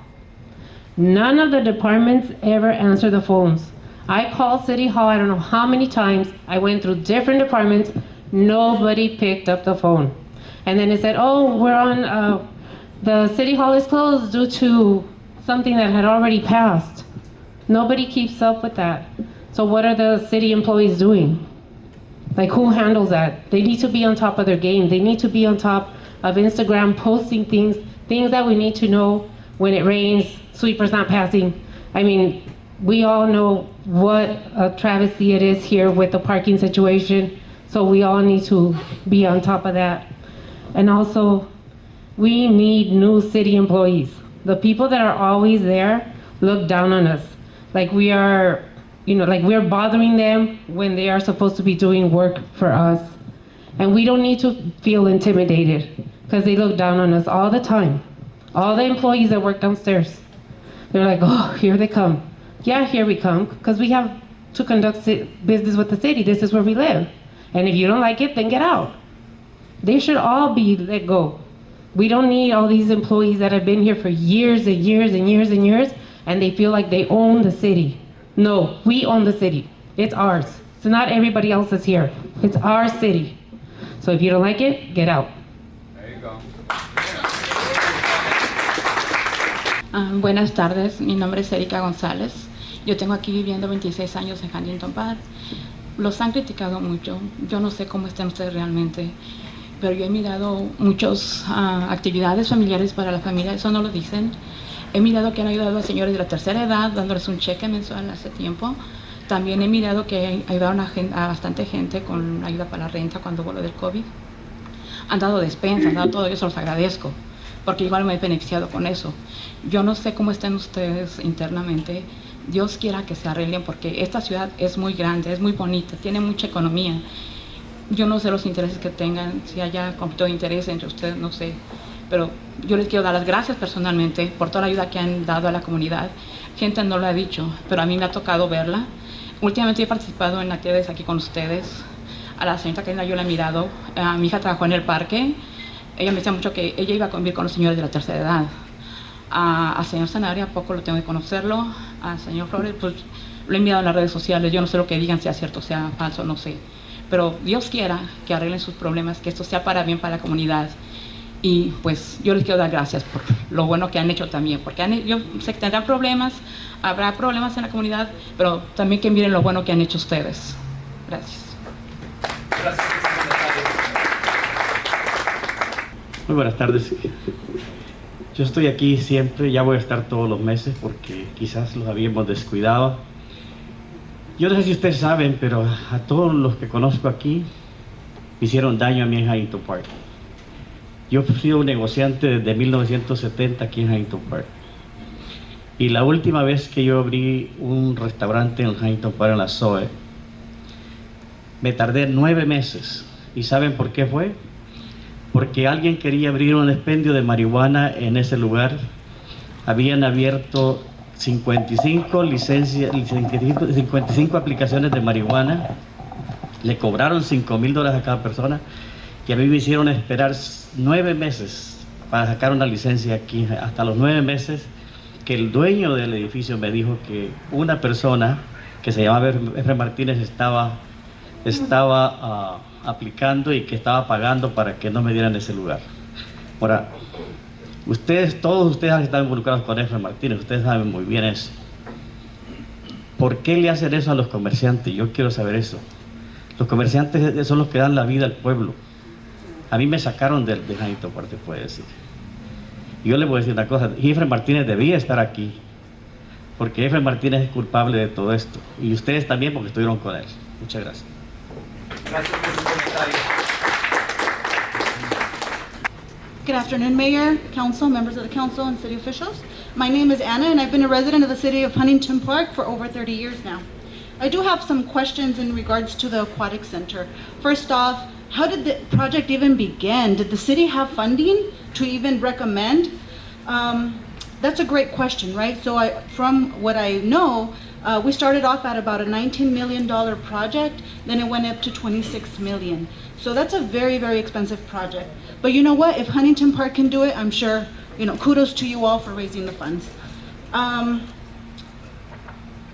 None of the departments ever answer the phones. I called City Hall, I don't know how many times. I went through different departments. Nobody picked up the phone. And then it said, oh, we're on, the City Hall is closed due to something that had already passed. Nobody keeps up with that. So what are the city employees doing? Like, who handles that? They need to be on top of their game. They need to be on top of Instagram, posting things that we need to know. When it rains, sweeper's not passing. I mean, we all know what a travesty it is here with the parking situation. So we all need to be on top of that. And also, we need new city employees. The people that are always there look down on us. Like we are, like we're bothering them when they are supposed to be doing work for us. And we don't need to feel intimidated because they look down on us all the time. All the employees that work downstairs, they're like, oh, here they come. Yeah, here we come because we have to conduct business with the city. This is where we live. And if you don't like it, then get out. They should all be let go. We don't need all these employees that have been here for years and years and years and years, and they feel like they own the city. No, we own the city. It's ours. It's not everybody else's here. It's our city. So if you don't like it, get out. There you go. Buenas tardes, mi nombre es Erika González. Yo tengo aquí viviendo 26 años en Huntington Park. Los han criticado mucho. Yo no sé cómo están ustedes realmente, pero yo he mirado muchas actividades familiares para la familia, eso no lo dicen. He mirado que han ayudado a señores de la tercera edad, dándoles un cheque mensual hace tiempo. También he mirado que ayudaron a bastante gente con ayuda para la renta cuando hubo lo del COVID. Han dado despensas, han dado todo eso, los agradezco, porque igual me he beneficiado con eso. Yo no sé cómo estén ustedes internamente. Dios quiera que se arreglen, porque esta ciudad es muy grande, es muy bonita, tiene mucha economía. Yo no sé los intereses que tengan, si haya conflicto de interés entre ustedes, no sé. Pero yo les quiero dar las gracias personalmente por toda la ayuda que han dado a la comunidad. Gente no lo ha dicho, pero a mí me ha tocado verla. Últimamente he participado en actividades aquí con ustedes. A la señorita Karina yo la he mirado. Mi hija trabajó en el parque. Ella me decía mucho que ella iba a convivir con los señores de la tercera edad. Al señor Sanabria poco lo tengo que conocerlo. Al señor Flores, pues lo he mirado en las redes sociales. Yo no sé lo que digan, sea cierto, sea falso, no sé. Pero Dios quiera que arreglen sus problemas, que esto sea para bien para la comunidad. Y pues yo les quiero dar gracias por lo bueno que han hecho también, porque yo sé que tendrán problemas, habrá problemas en la comunidad, pero también que miren lo bueno que han hecho ustedes. Gracias. Muy buenas tardes. Yo estoy aquí siempre, ya voy a estar todos los meses porque quizás los habíamos descuidado. Yo no sé si ustedes saben, pero a todos los que conozco aquí me hicieron daño a mí en Huntington Park. Yo he sido un negociante desde 1970 aquí en Huntington Park. Y la última vez que yo abrí un restaurante en Huntington Park, en la Zoe, me tardé 9 meses. ¿Y saben por qué fue? Porque alguien quería abrir un expendio de marihuana en ese lugar. Habían abierto 55 aplicaciones de marihuana. Le cobraron $5,000 a cada persona. Y a mí me hicieron esperar 9 meses para sacar una licencia aquí. Hasta los 9 meses que el dueño del edificio me dijo que una persona que se llamaba Efraín Martínez estaba aplicando y que estaba pagando para que no me dieran ese lugar. Ahora, todos ustedes han estado involucrados con Efraín Martínez, ustedes saben muy bien eso. ¿Por qué le hacen eso a los comerciantes? Yo quiero saber eso. Los comerciantes son los que dan la vida al pueblo. A mí me sacaron de Huntington Park, te puede decir. Y yo le voy a decir una cosa, Efraín Martínez debía estar aquí, porque Efraín Martínez es culpable de todo esto. Y ustedes también, porque estuvieron con él. Muchas gracias. Gracias por su comentario. Good afternoon, Mayor, Council, members of the Council, and City officials. My name is Anna, and I've been a resident of the City of Huntington Park for over 30 years now. I do have some questions in regards to the Aquatic Center. First off, how did the project even begin? Did the city have funding to even recommend? That's a great question, right? So from what I know, we started off at about a $19 million project, then it went up to $26 million. So that's a very, very expensive project. But you know what? If Huntington Park can do it, I'm sure, kudos to you all for raising the funds.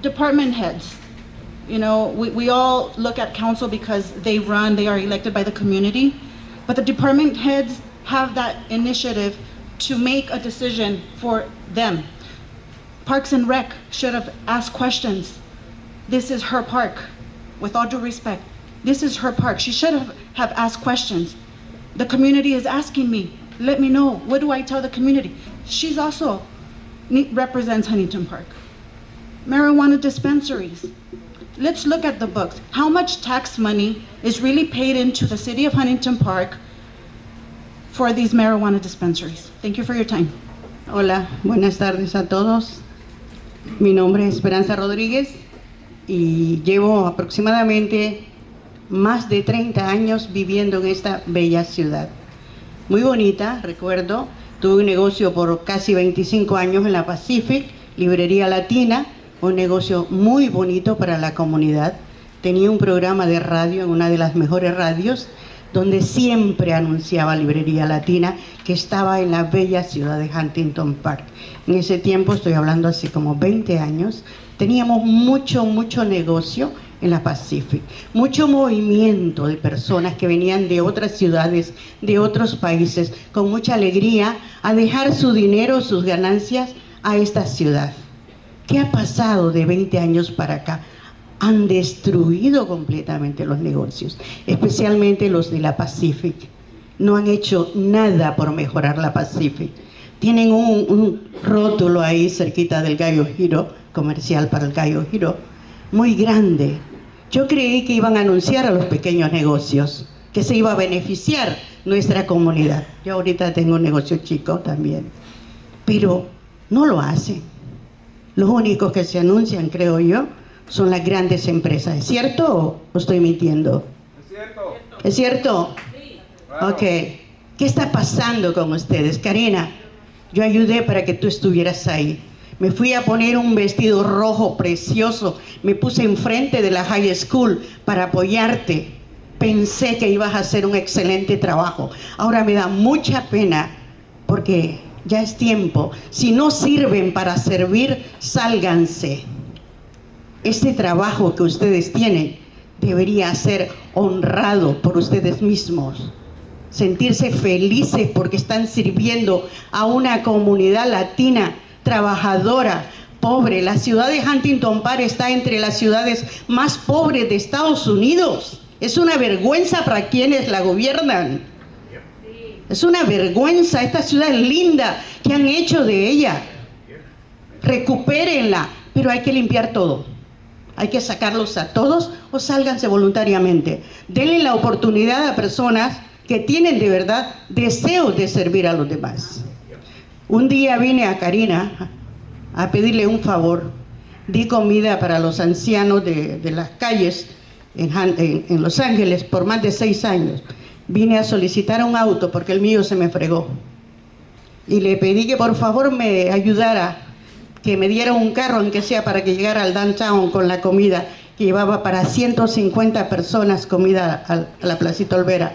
Department heads. We all look at council because they are elected by the community, but the department heads have that initiative to make a decision for them. Parks and Rec should have asked questions. This is her park. With all due respect, this is her park. She should have asked questions. The community is asking me, let me know, what do I tell the community? She's also represents Huntington Park. Marijuana dispensaries. Let's look at the books. How much tax money is really paid into the city of Huntington Park for these marijuana dispensaries? Thank you for your time. Hola, buenas tardes a todos. Mi nombre es Esperanza Rodríguez y llevo aproximadamente más de 30 años viviendo en esta bella ciudad. Muy bonita, recuerdo, tuve un negocio por casi 25 años en la Pacific, librería latina, un negocio muy bonito para la comunidad. Tenía un programa de radio en una de las mejores radios, donde siempre anunciaba librería latina, que estaba en la bella ciudad de Huntington Park. En ese tiempo, estoy hablando así como 20 años, teníamos mucho negocio en la Pacific, mucho movimiento de personas que venían de otras ciudades, de otros países, con mucha alegría a dejar su dinero, sus ganancias a esta ciudad. ¿Qué ha pasado de 20 años para acá? Han destruido completamente los negocios, especialmente los de la Pacific. No han hecho nada por mejorar la Pacific. Tienen un rótulo ahí cerquita del Gallo Giro, comercial para el Gallo Giro, muy grande. Yo creí que iban a anunciar a los pequeños negocios, que se iba a beneficiar nuestra comunidad. Yo ahorita tengo un negocio chico también, pero no lo hacen. Los únicos que se anuncian, creo yo, son las grandes empresas. ¿Es cierto o estoy mintiendo? Es cierto. ¿Es cierto? Sí. Claro. Ok. ¿Qué está pasando con ustedes? Karina, yo ayudé para que tú estuvieras ahí. Me fui a poner un vestido rojo precioso. Me puse enfrente de la high school para apoyarte. Pensé que ibas a hacer un excelente trabajo. Ahora me da mucha pena porque ya es tiempo. Si no sirven para servir, sálganse. Este trabajo que ustedes tienen debería ser honrado por ustedes mismos. Sentirse felices porque están sirviendo a una comunidad latina trabajadora, pobre. La ciudad de Huntington Park está entre las ciudades más pobres de Estados Unidos. Es una vergüenza para quienes la gobiernan. Es una vergüenza esta ciudad linda que han hecho de ella. Recupérenla, pero hay que limpiar todo. Hay que sacarlos a todos o sálganse voluntariamente. Denle la oportunidad a personas que tienen de verdad deseo de servir a los demás. Un día vine a Karina a pedirle un favor. Di comida para los ancianos de las calles en Los Ángeles por más de 6 años. Vine a solicitar un auto porque el mío se me fregó. Y le pedí que por favor me ayudara, que me diera un carro, aunque sea para que llegara al downtown con la comida que llevaba para 150 personas, comida a la Placita Olvera.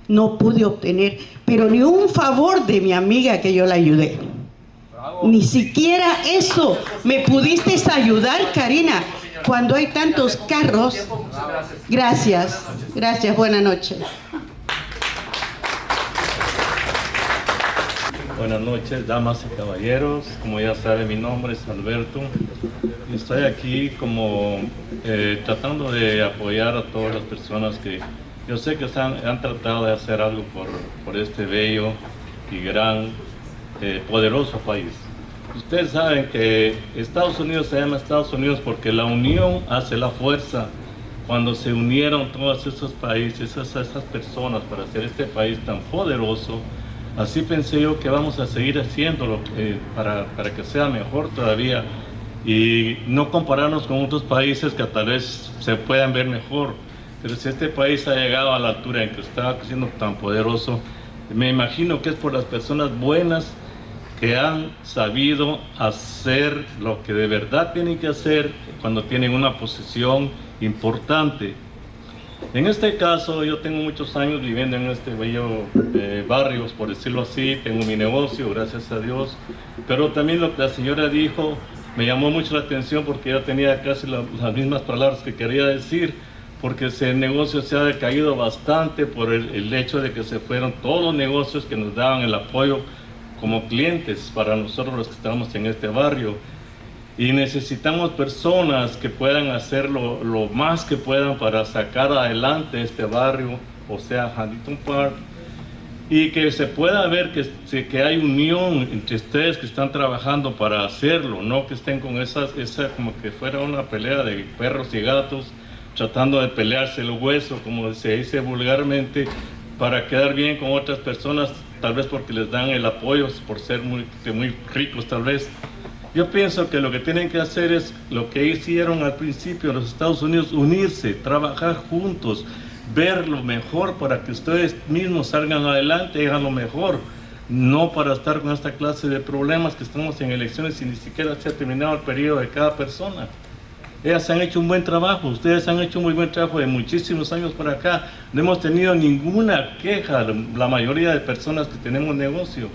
No pude obtener, pero ni un favor de mi amiga que yo la ayudé. Ni siquiera eso me pudiste ayudar, Karina, cuando hay tantos carros. Gracias, gracias, buenas noches. Buenas noches, damas y caballeros. Como ya saben, mi nombre es Alberto. Y estoy aquí como tratando de apoyar a todas las personas que yo sé que han tratado de hacer algo por este bello y gran, poderoso país. Ustedes saben que Estados Unidos se llama Estados Unidos porque la unión hace la fuerza. Cuando se unieron todos esos países, esas personas para hacer este país tan poderoso, así pensé yo que vamos a seguir haciéndolo para que sea mejor todavía y no compararnos con otros países que tal vez se puedan ver mejor. Pero si este país ha llegado a la altura en que está siendo tan poderoso, me imagino que es por las personas buenas que han sabido hacer lo que de verdad tienen que hacer cuando tienen una posición importante. En este caso, yo tengo muchos años viviendo en este bello barrio, por decirlo así, tengo mi negocio, gracias a Dios, pero también lo que la señora dijo me llamó mucho la atención porque yo tenía casi las mismas palabras que quería decir, porque ese negocio se ha decaído bastante por el hecho de que se fueron todos los negocios que nos daban el apoyo como clientes para nosotros los que estamos en este barrio. Y necesitamos personas que puedan hacer lo más que puedan para sacar adelante este barrio, o sea, Huntington Park, y que se pueda ver que hay unión entre ustedes que están trabajando para hacerlo, no que estén con esa como que fuera una pelea de perros y gatos, tratando de pelearse el hueso, como se dice vulgarmente, para quedar bien con otras personas, tal vez porque les dan el apoyo por ser muy ricos tal vez. Yo pienso que lo que tienen que hacer es lo que hicieron al principio los Estados Unidos, unirse, trabajar juntos, ver lo mejor para que ustedes mismos salgan adelante y hagan lo mejor, no para estar con esta clase de problemas que estamos en elecciones y ni siquiera se ha terminado el periodo de cada persona. Ellas han hecho un buen trabajo, ustedes han hecho un muy buen trabajo de muchísimos años para acá. No hemos tenido ninguna queja, la mayoría de personas que tenemos negocio,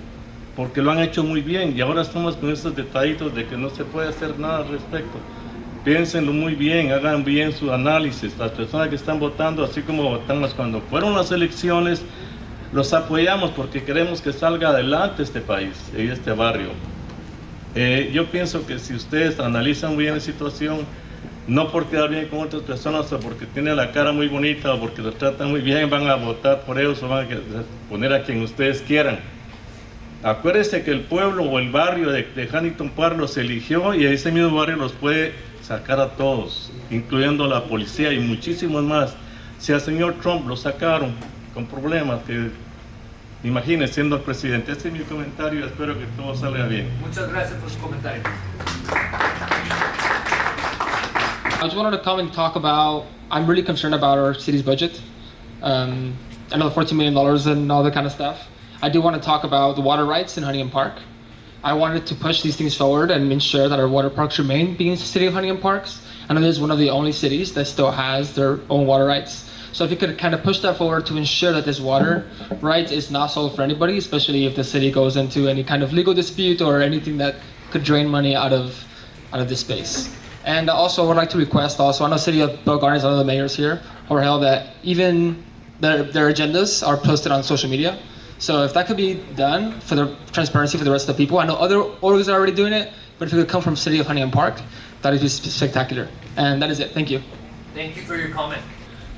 porque lo han hecho muy bien y ahora estamos con estos detallitos de que no se puede hacer nada al respecto. Piénsenlo muy bien, hagan bien su análisis. Las personas que están votando, así como votamos cuando fueron las elecciones, los apoyamos porque queremos que salga adelante este país y este barrio. Yo pienso que si ustedes analizan muy bien la situación, no por quedar bien con otras personas o porque tienen la cara muy bonita o porque los tratan muy bien, van a votar por ellos o van a poner a quien ustedes quieran. Acuérdense que el pueblo o el barrio de Huntington Park los eligió y ese mismo barrio los puede sacar a todos, incluyendo a la policía y muchísimos más. Si al señor Trump lo sacaron con problemas, que imagínense siendo el presidente. Este es mi comentario, espero que todo salga bien. Muchas gracias por su comentario. I just wanted to come and talk about, I'm really concerned about our city's budget. I know the $14 million and all that kind of stuff. I do want to talk about the water rights in Huntington Park. I wanted to push these things forward and ensure that our water parks remain being the city of Huntington Parks. I know this is one of the only cities that still has their own water rights. So if you could kind of push that forward to ensure that this water right is not sold for anybody, especially if the city goes into any kind of legal dispute or anything that could drain money out of this space. And also, I would like to request also, I know City of Bell Gardens, I know the mayor's here, or hell, that even their agendas are posted on social media. So if that could be done for the transparency for the rest of the people, I know other orgs are already doing it, but if it could come from City of Huntington Park, that would be spectacular. And that is it. Thank you. Thank you for your comment.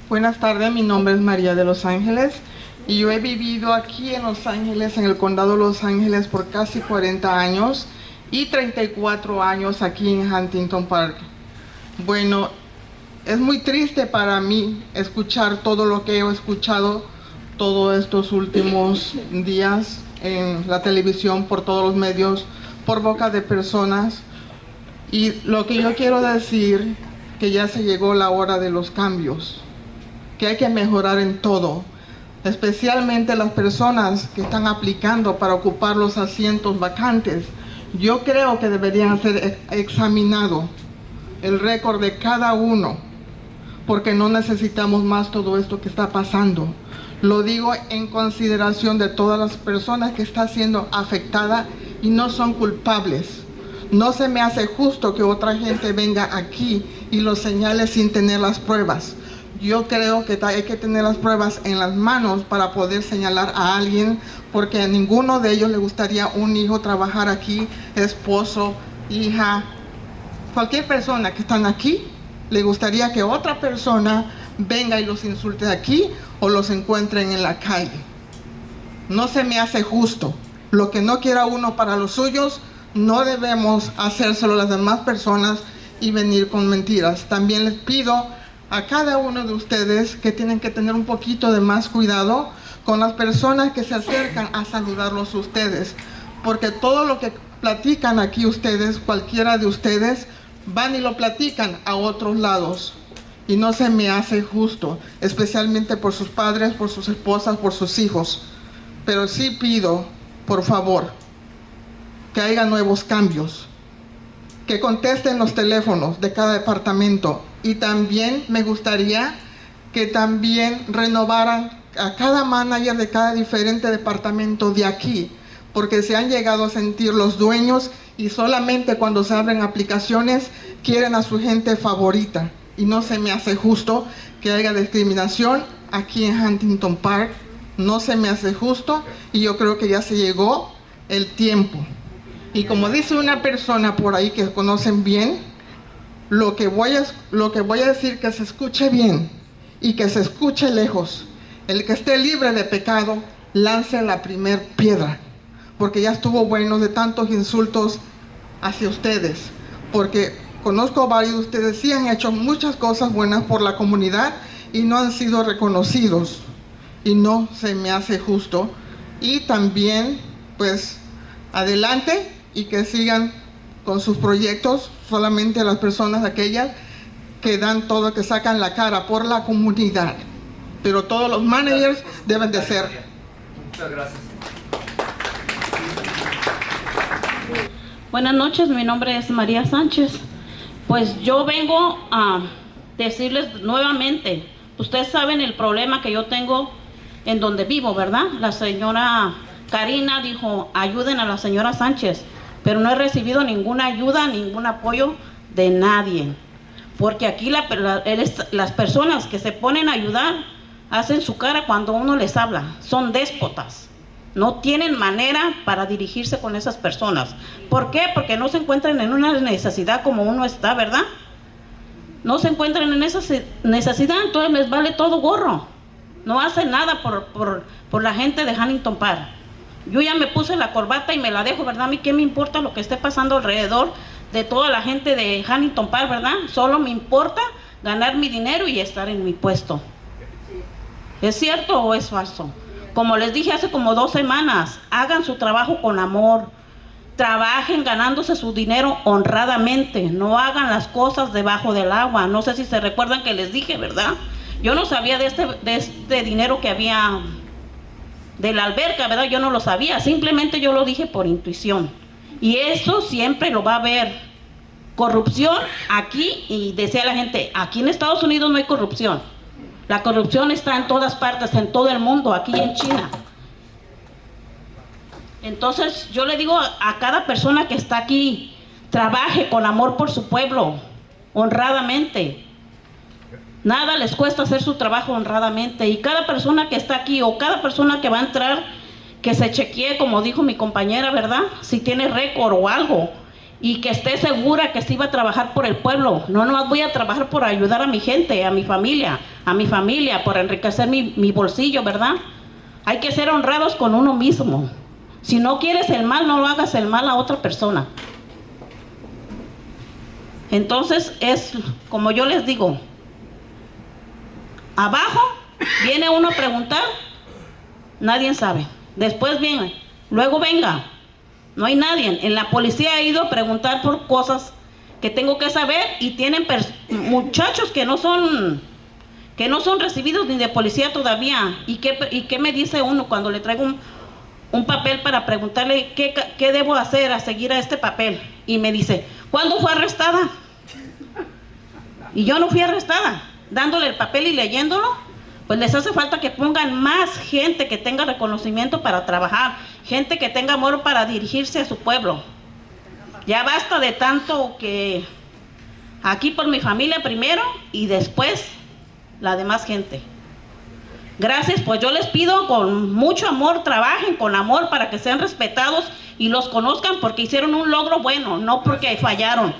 Buenas tardes, mi nombre es María de Los Ángeles. Y yo he vivido aquí en Los Ángeles, en el condado de Los Ángeles, por casi 40 años y 34 años aquí en Huntington Park. Bueno, es muy triste para mí escuchar todo lo que he escuchado todos estos últimos días en la televisión, por todos los medios, por boca de personas. Y lo que yo quiero decir, que ya se llegó la hora de los cambios, que hay que mejorar en todo, especialmente las personas que están aplicando para ocupar los asientos vacantes. Yo creo que deberían ser examinados el récord de cada uno, porque no necesitamos más todo esto que está pasando. Lo digo en consideración de todas las personas que están siendo afectadas y no son culpables. No se me hace justo que otra gente venga aquí y lo señale sin tener las pruebas. Yo creo que hay que tener las pruebas en las manos para poder señalar a alguien, porque a ninguno de ellos le gustaría un hijo trabajar aquí, esposo, hija, cualquier persona que están aquí, le gustaría que otra persona venga y los insulte aquí o los encuentren en la calle. No se me hace justo. Lo que no quiera uno para los suyos, no debemos hacérselo a las demás personas y venir con mentiras. También les pido a cada uno de ustedes que tienen que tener un poquito de más cuidado con las personas que se acercan a saludarlos a ustedes, porque todo lo que platican aquí ustedes, cualquiera de ustedes, van y lo platican a otros lados. Y no se me hace justo, especialmente por sus padres, por sus esposas, por sus hijos. Pero sí pido, por favor, que haya nuevos cambios, que contesten los teléfonos de cada departamento, y también me gustaría que también renovaran a cada manager de cada diferente departamento de aquí, porque se han llegado a sentir los dueños y solamente cuando se abren aplicaciones quieren a su gente favorita, y no se me hace justo que haya discriminación aquí en Huntington Park. No se me hace justo y yo creo que ya se llegó el tiempo. Y como dice una persona por ahí que conocen bien, lo que voy a decir, que se escuche bien y que se escuche lejos. El que esté libre de pecado, lance la primer piedra, porque ya estuvo bueno de tantos insultos hacia ustedes, porque conozco a varios de ustedes, sí han hecho muchas cosas buenas por la comunidad y no han sido reconocidos, y no se me hace justo. Y también, pues, adelante y que sigan con sus proyectos, solamente las personas aquellas que dan todo, que sacan la cara por la comunidad. Pero todos los managers deben de ser. Muchas gracias. Buenas noches, mi nombre es María Sánchez. Pues yo vengo a decirles nuevamente, ustedes saben el problema que yo tengo en donde vivo, ¿verdad? La señora Karina dijo, ayuden a la señora Sánchez, pero no he recibido ninguna ayuda, ningún apoyo de nadie. Porque aquí las personas que se ponen a ayudar hacen su cara cuando uno les habla, son déspotas. No tienen manera para dirigirse con esas personas. ¿Por qué? Porque no se encuentran en una necesidad como uno está, ¿verdad? No se encuentran en esa necesidad, entonces les vale todo gorro. No hacen nada por la gente de Huntington Park. Yo ya me puse la corbata y me la dejo, ¿verdad? A mí qué me importa lo que esté pasando alrededor de toda la gente de Huntington Park, ¿verdad? Solo me importa ganar mi dinero y estar en mi puesto. ¿Es cierto o es falso? Como les dije hace como 2 semanas, hagan su trabajo con amor, trabajen ganándose su dinero honradamente, no hagan las cosas debajo del agua. No sé si se recuerdan que les dije, ¿verdad? Yo no sabía de este dinero que había de la alberca, ¿verdad? Yo no lo sabía, simplemente yo lo dije por intuición. Y eso siempre lo va a haber. Corrupción aquí, y decía la gente, aquí en Estados Unidos no hay corrupción. La corrupción está en todas partes, en todo el mundo, aquí en China. Entonces yo le digo a cada persona que está aquí, trabaje con amor por su pueblo, honradamente. Nada les cuesta hacer su trabajo honradamente. Y cada persona que está aquí o cada persona que va a entrar, que se chequee, como dijo mi compañera, ¿verdad? Si tiene récord o algo. Y que esté segura que sí va a trabajar por el pueblo. No nomás voy a trabajar por ayudar a mi gente, a mi familia, por enriquecer mi bolsillo, ¿verdad? Hay que ser honrados con uno mismo. Si no quieres el mal, no lo hagas el mal a otra persona. Entonces es como yo les digo, abajo viene uno a preguntar, nadie sabe. Después viene, luego venga, no hay nadie. En la policía he ido a preguntar por cosas que tengo que saber y tienen muchachos que no son recibidos ni de policía todavía. ¿Y qué me dice uno cuando le traigo un papel para preguntarle qué debo hacer a seguir a este papel? Y me dice, ¿cuándo fue arrestada? Y yo no fui arrestada. Dándole el papel y leyéndolo, pues les hace falta que pongan más gente que tenga reconocimiento para trabajar, gente que tenga amor para dirigirse a su pueblo. Ya basta de tanto que aquí por mi familia primero y después la demás gente. Gracias, pues yo les pido con mucho amor, trabajen con amor para que sean respetados y los conozcan porque hicieron un logro bueno, no porque fallaron.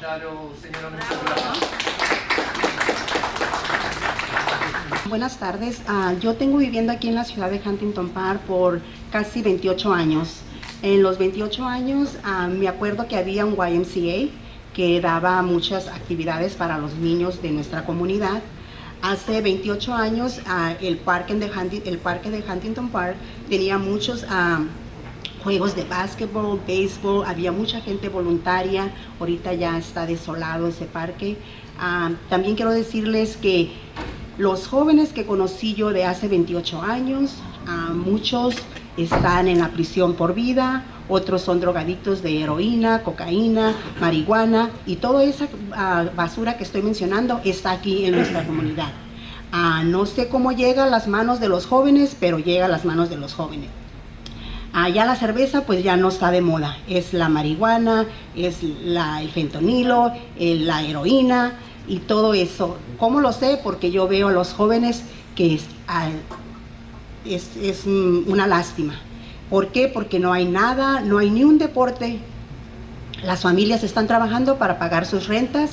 Buenas tardes, yo tengo viviendo aquí en la ciudad de Huntington Park por casi 28 años. En los 28 años me acuerdo que había un YMCA que daba muchas actividades para los niños de nuestra comunidad. Hace 28 años el parque de Huntington Park tenía muchos juegos de básquetbol, béisbol, había mucha gente voluntaria. Ahorita ya está desolado ese parque. También quiero decirles que los jóvenes que conocí yo de hace 28 años, muchos están en la prisión por vida, otros son drogadictos de heroína, cocaína, marihuana y toda esa basura que estoy mencionando está aquí en nuestra comunidad. No sé cómo llega a las manos de los jóvenes, pero llega a las manos de los jóvenes. Ya la cerveza pues ya no está de moda, es la marihuana, es el fentanilo, la heroína y todo eso. ¿Cómo lo sé? Porque yo veo a los jóvenes que es una lástima. ¿Por qué? Porque no hay nada, no hay ni un deporte. Las familias están trabajando para pagar sus rentas.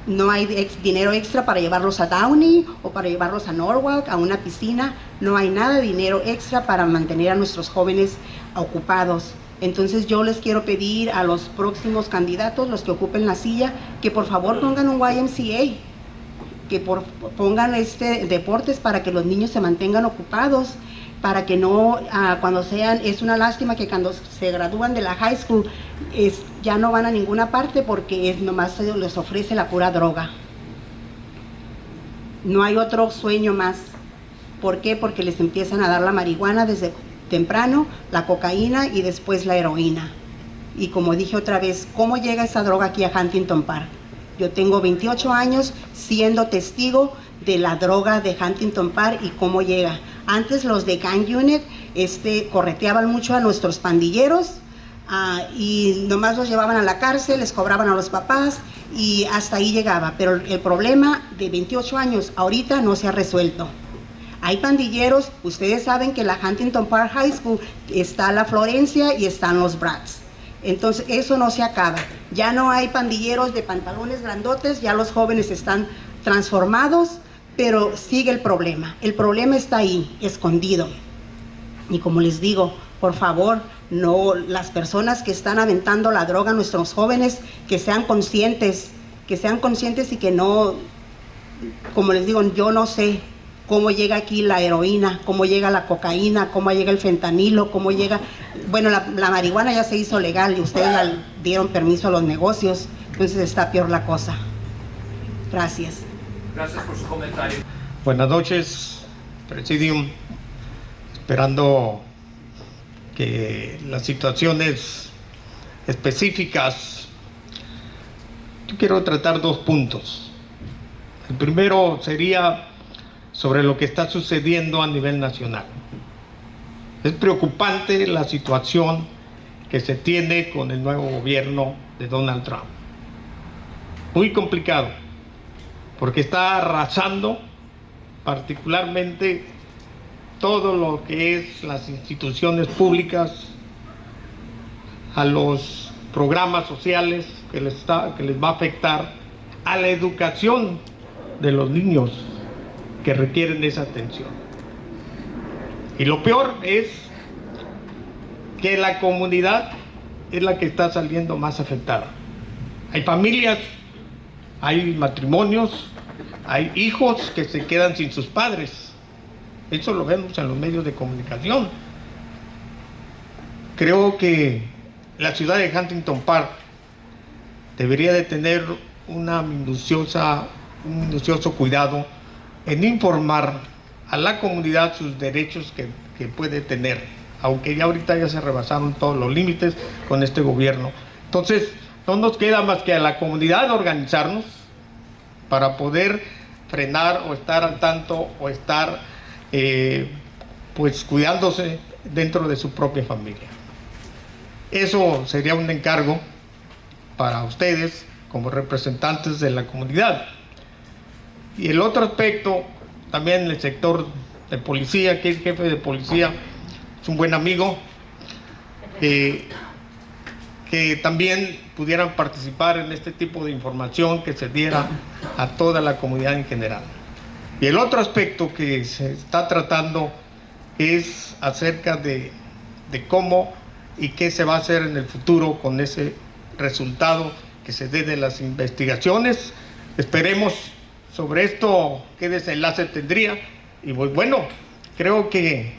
No hay dinero extra para llevarlos a Downey o para llevarlos a Norwalk, a una piscina. No hay nada de dinero extra para mantener a nuestros jóvenes ocupados. Entonces yo les quiero pedir a los próximos candidatos, los que ocupen la silla, que por favor pongan un YMCA, que pongan deportes para que los niños se mantengan ocupados, para que no, cuando es una lástima que cuando se gradúan de la high school, ya no van a ninguna parte porque nomás les ofrece la pura droga. No hay otro sueño más. ¿Por qué? Porque les empiezan a dar la marihuana desde temprano, la cocaína y después la heroína. Y como dije otra vez, ¿cómo llega esa droga aquí a Huntington Park? Yo tengo 28 años siendo testigo de la droga de Huntington Park y cómo llega. Antes los de Gang Unit correteaban mucho a nuestros pandilleros y nomás los llevaban a la cárcel, les cobraban a los papás y hasta ahí llegaba. Pero el problema de 28 años ahorita no se ha resuelto. Hay pandilleros, ustedes saben que en la Huntington Park High School está la Florencia y están los Brats. Entonces eso no se acaba. Ya no hay pandilleros de pantalones grandotes, ya los jóvenes están transformados, pero sigue el problema. El problema está ahí, escondido. Y como les digo, por favor, no, las personas que están aventando la droga a nuestros jóvenes, que sean conscientes y que no, como les digo, yo no sé cómo llega aquí la heroína, cómo llega la cocaína, cómo llega el fentanilo, cómo llega... Bueno, la marihuana ya se hizo legal y ustedes dieron permiso a los negocios, entonces está peor la cosa. Gracias. Gracias por su comentario. Buenas noches, Presidium. Esperando que las situaciones específicas, yo quiero tratar dos puntos. El primero sería sobre lo que está sucediendo a nivel nacional. Es preocupante la situación que se tiene con el nuevo gobierno de Donald Trump. Muy complicado, porque está arrasando particularmente todo lo que es las instituciones públicas, a los programas sociales que les va a afectar, a la educación de los niños que requieren esa atención. Y lo peor es que la comunidad es la que está saliendo más afectada. Hay familias, hay matrimonios, hay hijos que se quedan sin sus padres. Eso lo vemos en los medios de comunicación. Creo que la ciudad de Huntington Park debería de tener un minucioso cuidado en informar a la comunidad sus derechos que puede tener, aunque ya ahorita ya se rebasaron todos los límites con este gobierno. Entonces, no nos queda más que a la comunidad organizarnos para poder frenar o estar al tanto o estar pues cuidándose dentro de su propia familia. Eso sería un encargo para ustedes como representantes de la comunidad. Y el otro aspecto, también el sector de policía, que el jefe de policía es un buen amigo, que también pudieran participar en este tipo de información que se diera a toda la comunidad en general. Y el otro aspecto que se está tratando es acerca de cómo y qué se va a hacer en el futuro con ese resultado que se dé de las investigaciones. Esperemos sobre esto qué desenlace tendría. Y pues bueno, creo que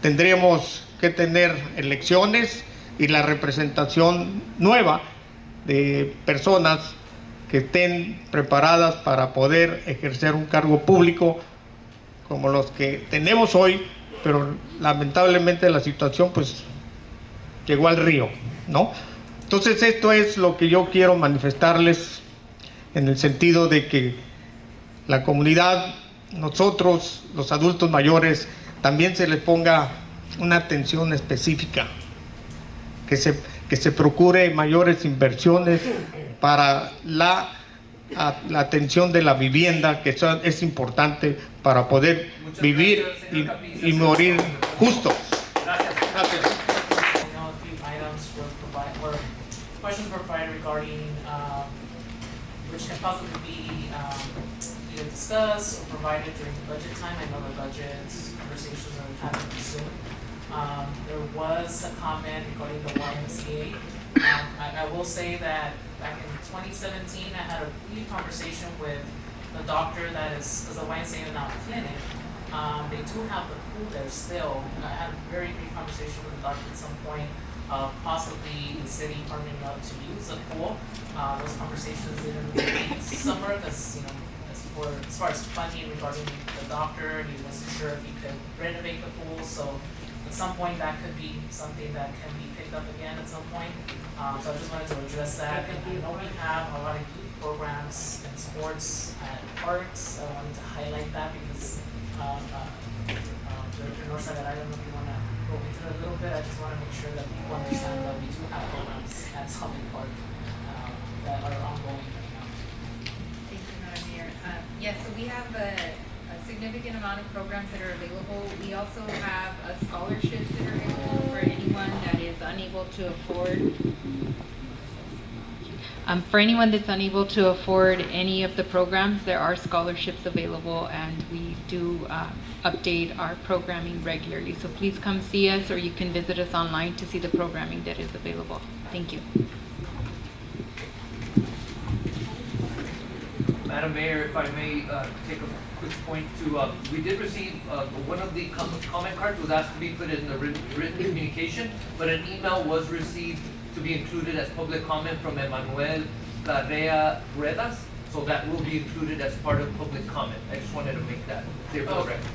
tendríamos que tener elecciones y la representación nueva de personas que estén preparadas para poder ejercer un cargo público como los que tenemos hoy, pero lamentablemente la situación pues llegó al río, ¿no? Entonces esto es lo que yo quiero manifestarles en el sentido de que la comunidad, nosotros, los adultos mayores, también se les ponga una atención específica, que se procure mayores inversiones para la atención de la vivienda, que es importante para poder vivir y morir justos. Gracias. Questions were provided regarding which can possibly be either discussed or provided during budget time. I know the budget conversations are happening soon. There was a comment regarding the YMCA. I will say that back in 2017, I had a brief conversation with the doctor that is, because the YMCA is now a clinic. They do have the pool there still. I had a very brief conversation with the doctor at some point. Possibly the city partnering up to use the pool. Those conversations didn't really summer because, as far as funding regarding the doctor, he wasn't sure if he could renovate the pool. So at some point that could be something that can be picked up again at some point. So I just wanted to address that. And I know we have a lot of youth programs and sports at parks. I wanted to highlight that because Director Norsa, I don't know if you want to go into it a little bit. I just want to make sure that people understand that we do have programs at Summit Park that are ongoing right now. Thank you, Madam Mayor. Yes, so we have a significant amount of programs that are available. We also have scholarships that are available for anyone that is unable to afford. For anyone that's unable to afford any of the programs, there are scholarships available, and we do update our programming regularly. So please come see us, or you can visit us online to see the programming that is available. Thank you. Madam Mayor, if I may take a quick point to, we did receive, one of the comment cards was asked to be put in the written communication, but an email was received to be included as public comment from Emmanuel Carrea Ruedas, so that will be included as part of public comment. I just wanted to make that clear for the record.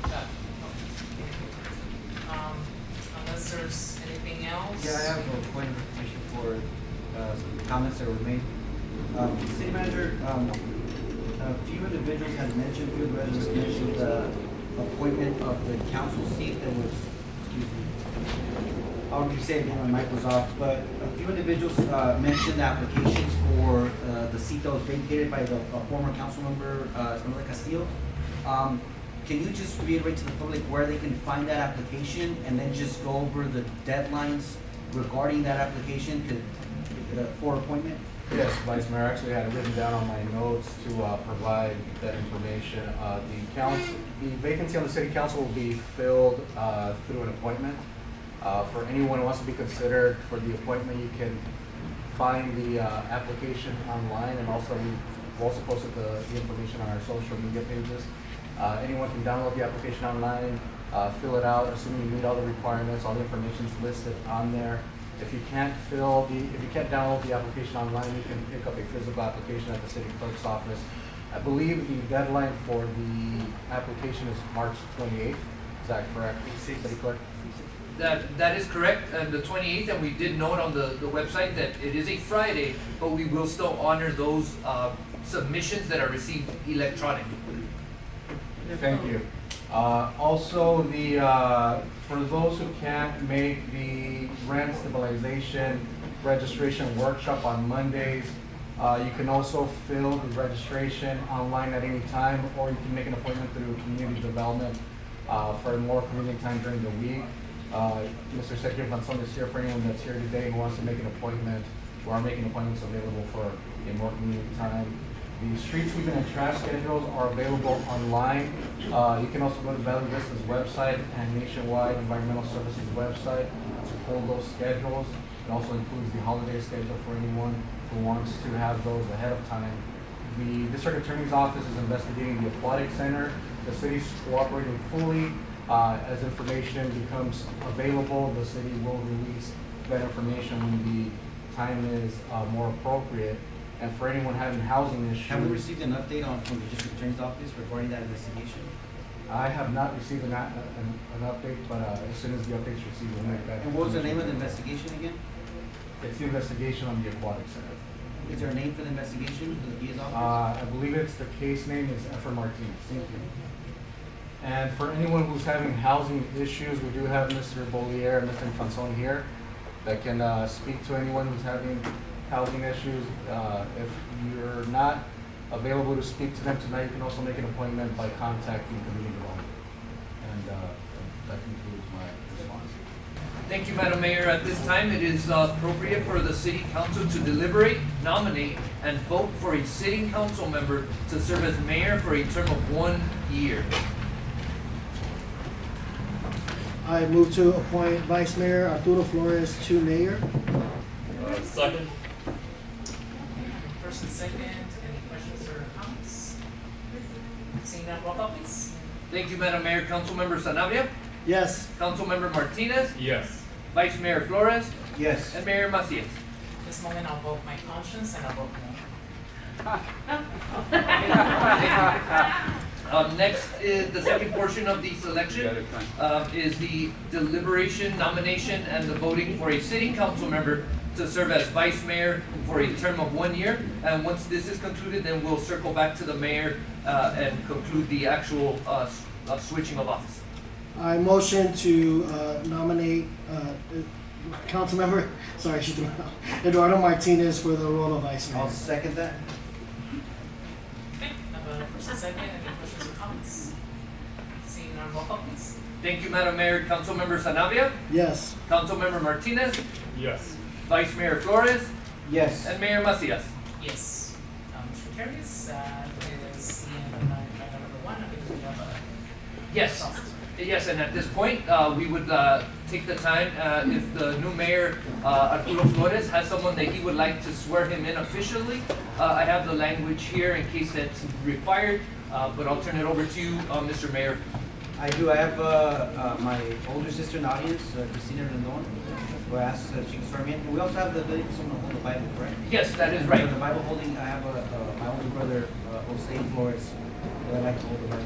Unless there's anything else? Yeah, I have a point of information for some comments that were made. City Manager, a few individuals had mentioned, a few residents mentioned the appointment of the council seat that was, excuse me, I would be saying when my mic was off, but a few individuals mentioned applications for the seat that was vacated by the former council member, Esmeralda Castillo. Can you just reiterate to the public where they can find that application and then just go over the deadlines regarding that application for appointment? Yes, Vice Mayor, actually I had it written down on my notes to provide that information. The vacancy on the city council will be filled through an appointment. For anyone who wants to be considered for the appointment, you can find the application online, and also we've also posted the information on our social media pages. Anyone can download the application online, fill it out, assuming you meet all the requirements, all the information is listed on there. If you can't download the application online, you can pick up a physical application at the city clerk's office. I believe the deadline for the application is March 28th. Is that correct, City Clerk? That is correct, and the 28th, and we did note on the website that it is a Friday, but we will still honor those submissions that are received electronically. Thank you. Also, for those who can't make the rent stabilization registration workshop on Mondays, you can also fill the registration online at any time, or you can make an appointment through community development for more convenient time during the week. Mr. Secretary Vanson is here for anyone that's here today who wants to make an appointment. We are making appointments available for a more convenient time. The street sweeping and trash schedules are available online. You can also go to Valley Vista's website and Nationwide Environmental Services website to pull those schedules. It also includes the holiday schedule for anyone who wants to have those ahead of time. The District Attorney's Office is investigating the Aquatic Center. The city's cooperating fully. As information becomes available, the city will release that information when the time is more appropriate. And for anyone having housing issues... Have we received an update from the District Attorney's Office regarding that investigation? I have not received an update, but as soon as the update's received, we'll make that. And what was the name of the investigation again? It's the investigation on the Aquatic Center. Is there a name for the investigation for the DA's office? I believe the case name is Efren Martinez. Thank you. And for anyone who's having housing issues, we do have Mr. Bollier and Mr. Infanzon here that can speak to anyone who's having housing issues. If you're not available to speak to them tonight, you can also make an appointment by contacting community development. And that concludes my response. Thank you, Madam Mayor. At this time, it is appropriate for the City Council to deliberate, nominate, and vote for a City Council member to serve as mayor for a term of 1 year. I move to appoint Vice Mayor Arturo Flores to mayor. Second. First and second, any questions or comments? Seeing none, roll call please. Thank you, Madam Mayor. Councilmember Sanabria? Yes. Councilmember Martinez? Yes. Vice Mayor Flores? Yes. And Mayor Macias? This moment I'll vote my conscience and I'll vote no. Next is the second portion of the selection is the deliberation, nomination, and the voting for a city council member to serve as vice mayor for a term of 1 year. And once this is concluded, then we'll circle back to the mayor and conclude the actual switching of office. I motion to nominate Councilmember, sorry, Eduardo Martinez for the role of Vice Mayor. I'll second that. Okay, I have a first and second, any questions or comments? Seeing none, roll call please. Thank you, Madam Mayor. Councilmember Sanabria? Yes. Councilmember Martinez? Yes. Vice Mayor Flores? Yes. And Mayor Macias? Yes. Motion carries. It is the end of item number 1. I think we have a... Yes. Yes, and at this point, we would take the time, if the new mayor, Arturo Flores, has someone that he would like to swear him in officially. I have the language here in case that's required, but I'll turn it over to you, Mr. Mayor. I do. I have my older sister in the audience, Christina Rendon, who asked if she can swear me in. We also have the ability for someone to hold the Bible, correct? Yes, that is right. For the Bible holding, I have my older brother, Jose Flores, who I'd like to hold the Bible.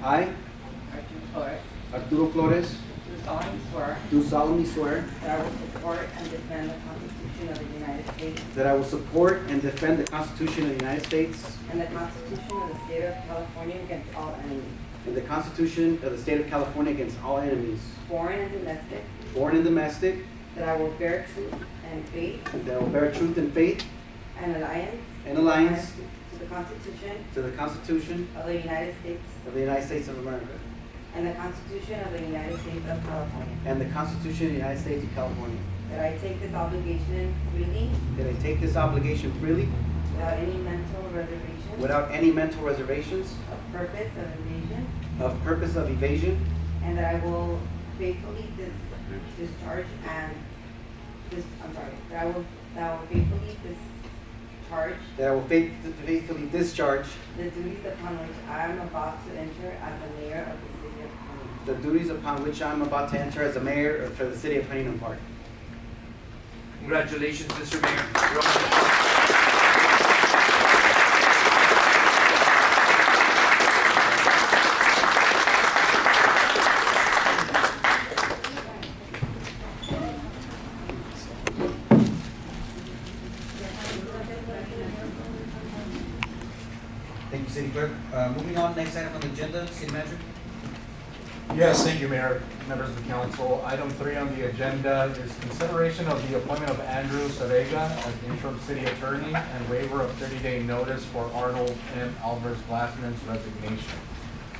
I, Arturo Flores, do solemnly swear that I will support and defend the Constitution of the United States that I will support and defend the Constitution of the United States and the Constitution of the State of California against all enemies, and the Constitution of the State of California against all enemies, foreign and domestic, that I will bear truth and faith and alliance to the Constitution of the United States of America and the Constitution of the United States of California, and the Constitution of the United States of California, that I take this obligation freely without any mental reservations of purpose of evasion, and that I will faithfully discharge the duties upon which I am about to enter as the mayor of the city of Huntington. the duties upon which I am about to enter as a mayor for the city of Huntington Park. Congratulations, Mr. Mayor. You're on the clock. Thank you, City Clerk. Moving on, next item on the agenda, City Manager. Yes, thank you, Mayor, members of the council. Item 3 on the agenda is consideration of the appointment of Andrew Sarega as interim city attorney and waiver of 30-day notice for Arnold M. Alvarez-Glassman's resignation.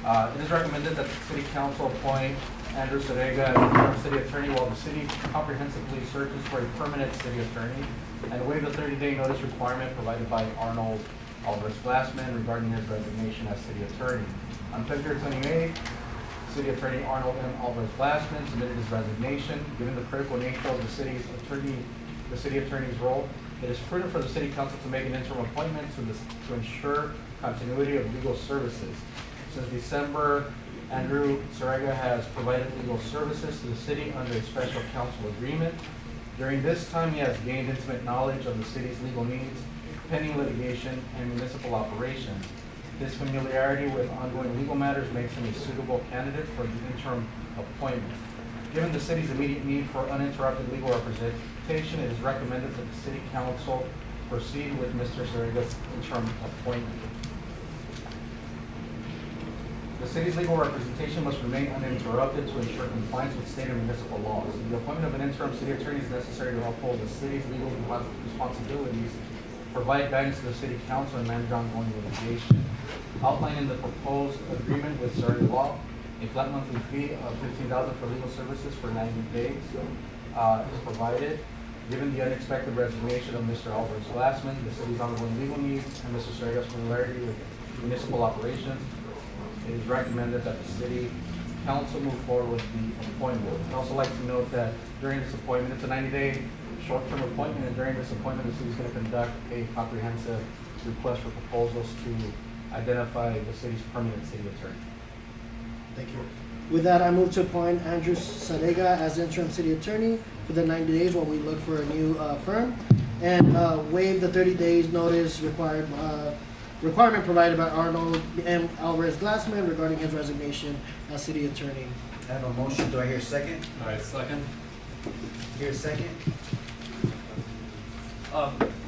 It is recommended that the city council appoint Andrew Sarega as interim city attorney while the city comprehensively searches for a permanent city attorney and waive the 30-day notice requirement provided by Arnold Alvarez-Glassman regarding his resignation as city attorney. On February 28th, City Attorney Arnold M. Alvarez-Glassman submitted his resignation. Given the critical nature of the city attorney's role, it is prudent for the city council to make an interim appointment to ensure continuity of legal services. Since December, Andrew Sarega has provided legal services to the city under a special counsel agreement. During this time, he has gained intimate knowledge of the city's legal needs, pending litigation, and municipal operations. This familiarity with ongoing legal matters makes him a suitable candidate for the interim appointment. Given the city's immediate need for uninterrupted legal representation, it is recommended that the city council proceed with Mr. Sarrega's interim appointment. The city's legal representation must remain uninterrupted to ensure compliance with state and municipal laws. The appointment of an interim city attorney is necessary to uphold the city's legal responsibilities, provide guidance to the city council, and manage ongoing litigation. Outlined in the proposed agreement with Surrey Law, a flat monthly fee of $15,000 for legal services for 90 days is provided. Given the unexpected resignation of Mr. Alvarez-Glassman, the city's ongoing legal needs, and Mr. Sarrega's familiarity with municipal operations, it is recommended that the city council move forward with the appointment. I'd also like to note that during this appointment, it's a 90-day short-term appointment, and during this appointment, the city is going to conduct a comprehensive request for proposals to identify the city's permanent city attorney. Thank you. With that, I move to appoint Andrew Sarega as interim city attorney for the 90 days while we look for a new firm, and waive the 30 days notice requirement provided by Arnold M. Alvarez-Glassman regarding his resignation as city attorney. I have a motion. Do I hear a second? All right, second. Hear a second?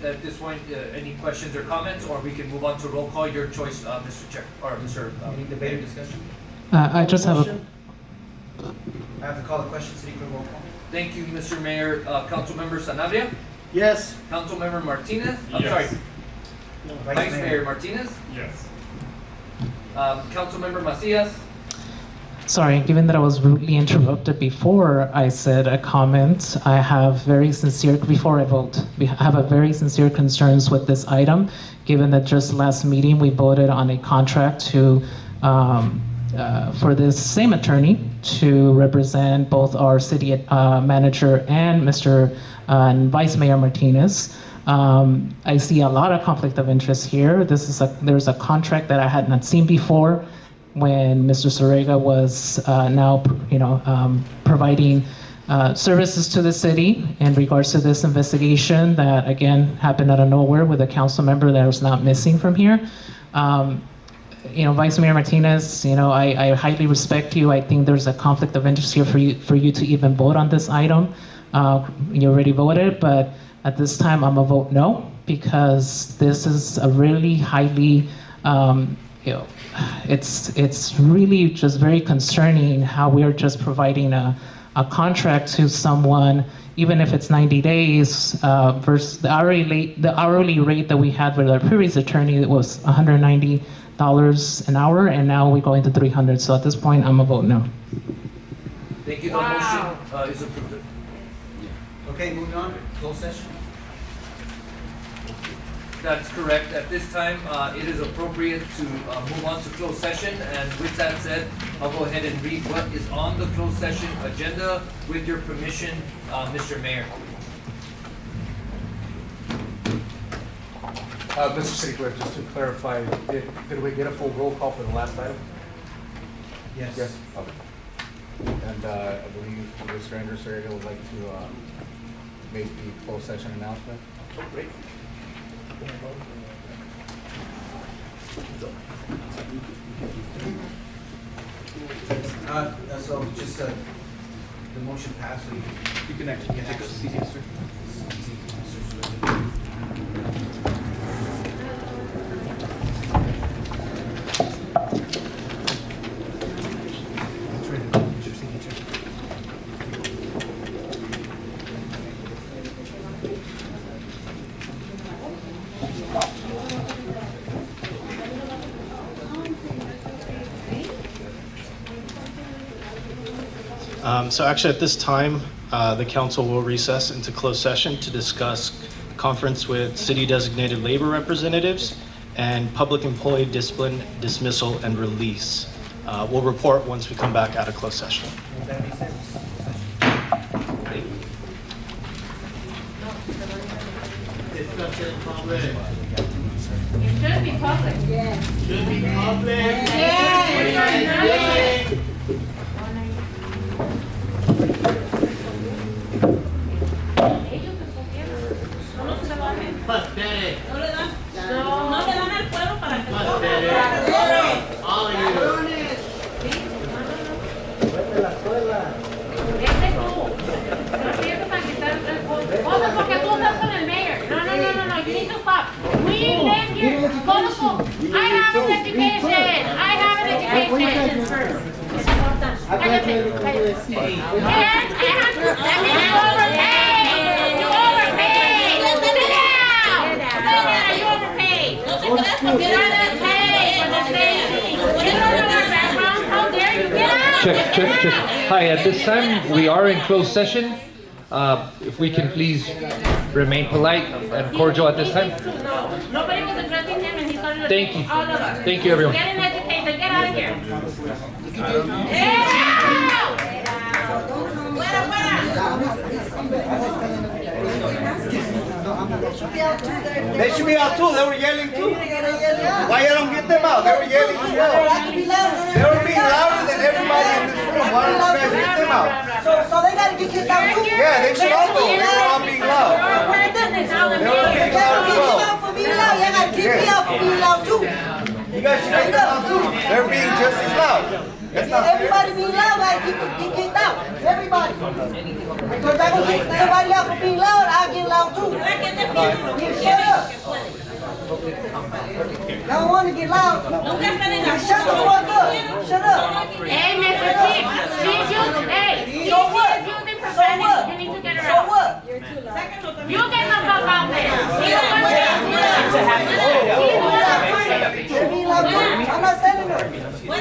At this point, any questions or comments, or we can move on to roll call. Your choice, Mr. Chair, or Mr. Any debate or discussion? I just have a. I have to call the question. City Clerk, roll call. Thank you, Mr. Mayor. Councilmember Sanabria? Yes. Councilmember Martinez? I'm Yes. sorry. No, Vice Mayor Martinez? Yes. Councilmember Macias? Sorry, given that I was rudely interrupted before I said a comment, I have very sincere, before I vote, I have a very sincere concerns with this item, given that just last meeting we voted on a contract to, for this same attorney to represent both our city manager and Mr. And Vice Mayor Martinez. I see a lot of conflict of interest here. There's a contract that I had not seen before, when Mr. Sarega was providing services to the city in regards to this investigation that again happened out of nowhere with a council member that was not missing from here. Vice Mayor Martinez, I highly respect you. I think there's a conflict of interest here for you to even vote on this item. You already voted, but at this time I'm a vote no, because this is a really highly you know, it's really just very concerning how we are just providing a contract to someone, even if it's 90 days, versus the hourly rate that we had with our previous attorney that was $190 an hour, and now we're going to 300. So at this point, I'm a vote no. Thank you. The motion is approved. Okay, moving on, closed session. That's correct. At this time, it is appropriate to move on to closed session. And with that said, I'll go ahead and read what is on the closed session agenda. With your permission, Mr. Mayor. Mr. City Clerk, just to clarify, did we get a full roll call for the last item? Yes. Yes. Okay. And I believe Mr. Anderson would like to make the closed session announcement. Oh, great. So just the motion passed, so you can actually take a seat, yes, sir. So actually at this time, the council will recess into closed session to discuss conference with city designated labor representatives and public employee discipline, dismissal, and release. We'll report once we come back out of closed session. It should be public. Yes. Should be public. Yes. No le dan el pueblo para que cosas porque tú estás con el mayor. No, you need to stop. We live here. I have an education. Cállate. You overpaid. You overpaid. Check. Hi, at this time, we are in closed session. If we can please remain polite and cordial at this time. Nobody was addressing him and he started Thank you. all of us. Thank you, everyone. Get an education. Get out of here. They should be out too. They were yelling too. Why you don't get them out? They were yelling too. They were being louder than everybody in this room. Why don't you guys get them out? So they gotta get kicked out too? Yeah, they should all go. They were all being loud. They were being loud as well. For being loud, you gotta kick me out for being loud too. You guys should get them out too. They're being just as loud. That's not fair. Everybody being loud, gotta get kicked out. Everybody. Because I can kick somebody out for being loud, I'll get loud too. Shut up. Y'all want to get loud? Shut the fuck up. Shut up. Hey, Mr. Chief. She's using, hey, So what? she's using profanity. You need to get her out. So what? You get the fuck out there. I'm not selling her. I'm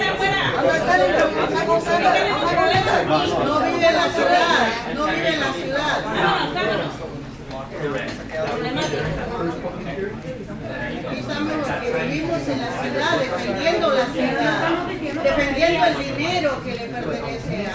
not selling her. I'm not gonna sell her. I'm not gonna let her. No vive en la ciudad. No vive en la ciudad. Estamos los que vivimos en la ciudad, defendiendo la ciudad, defendiendo el dinero que le pertenece a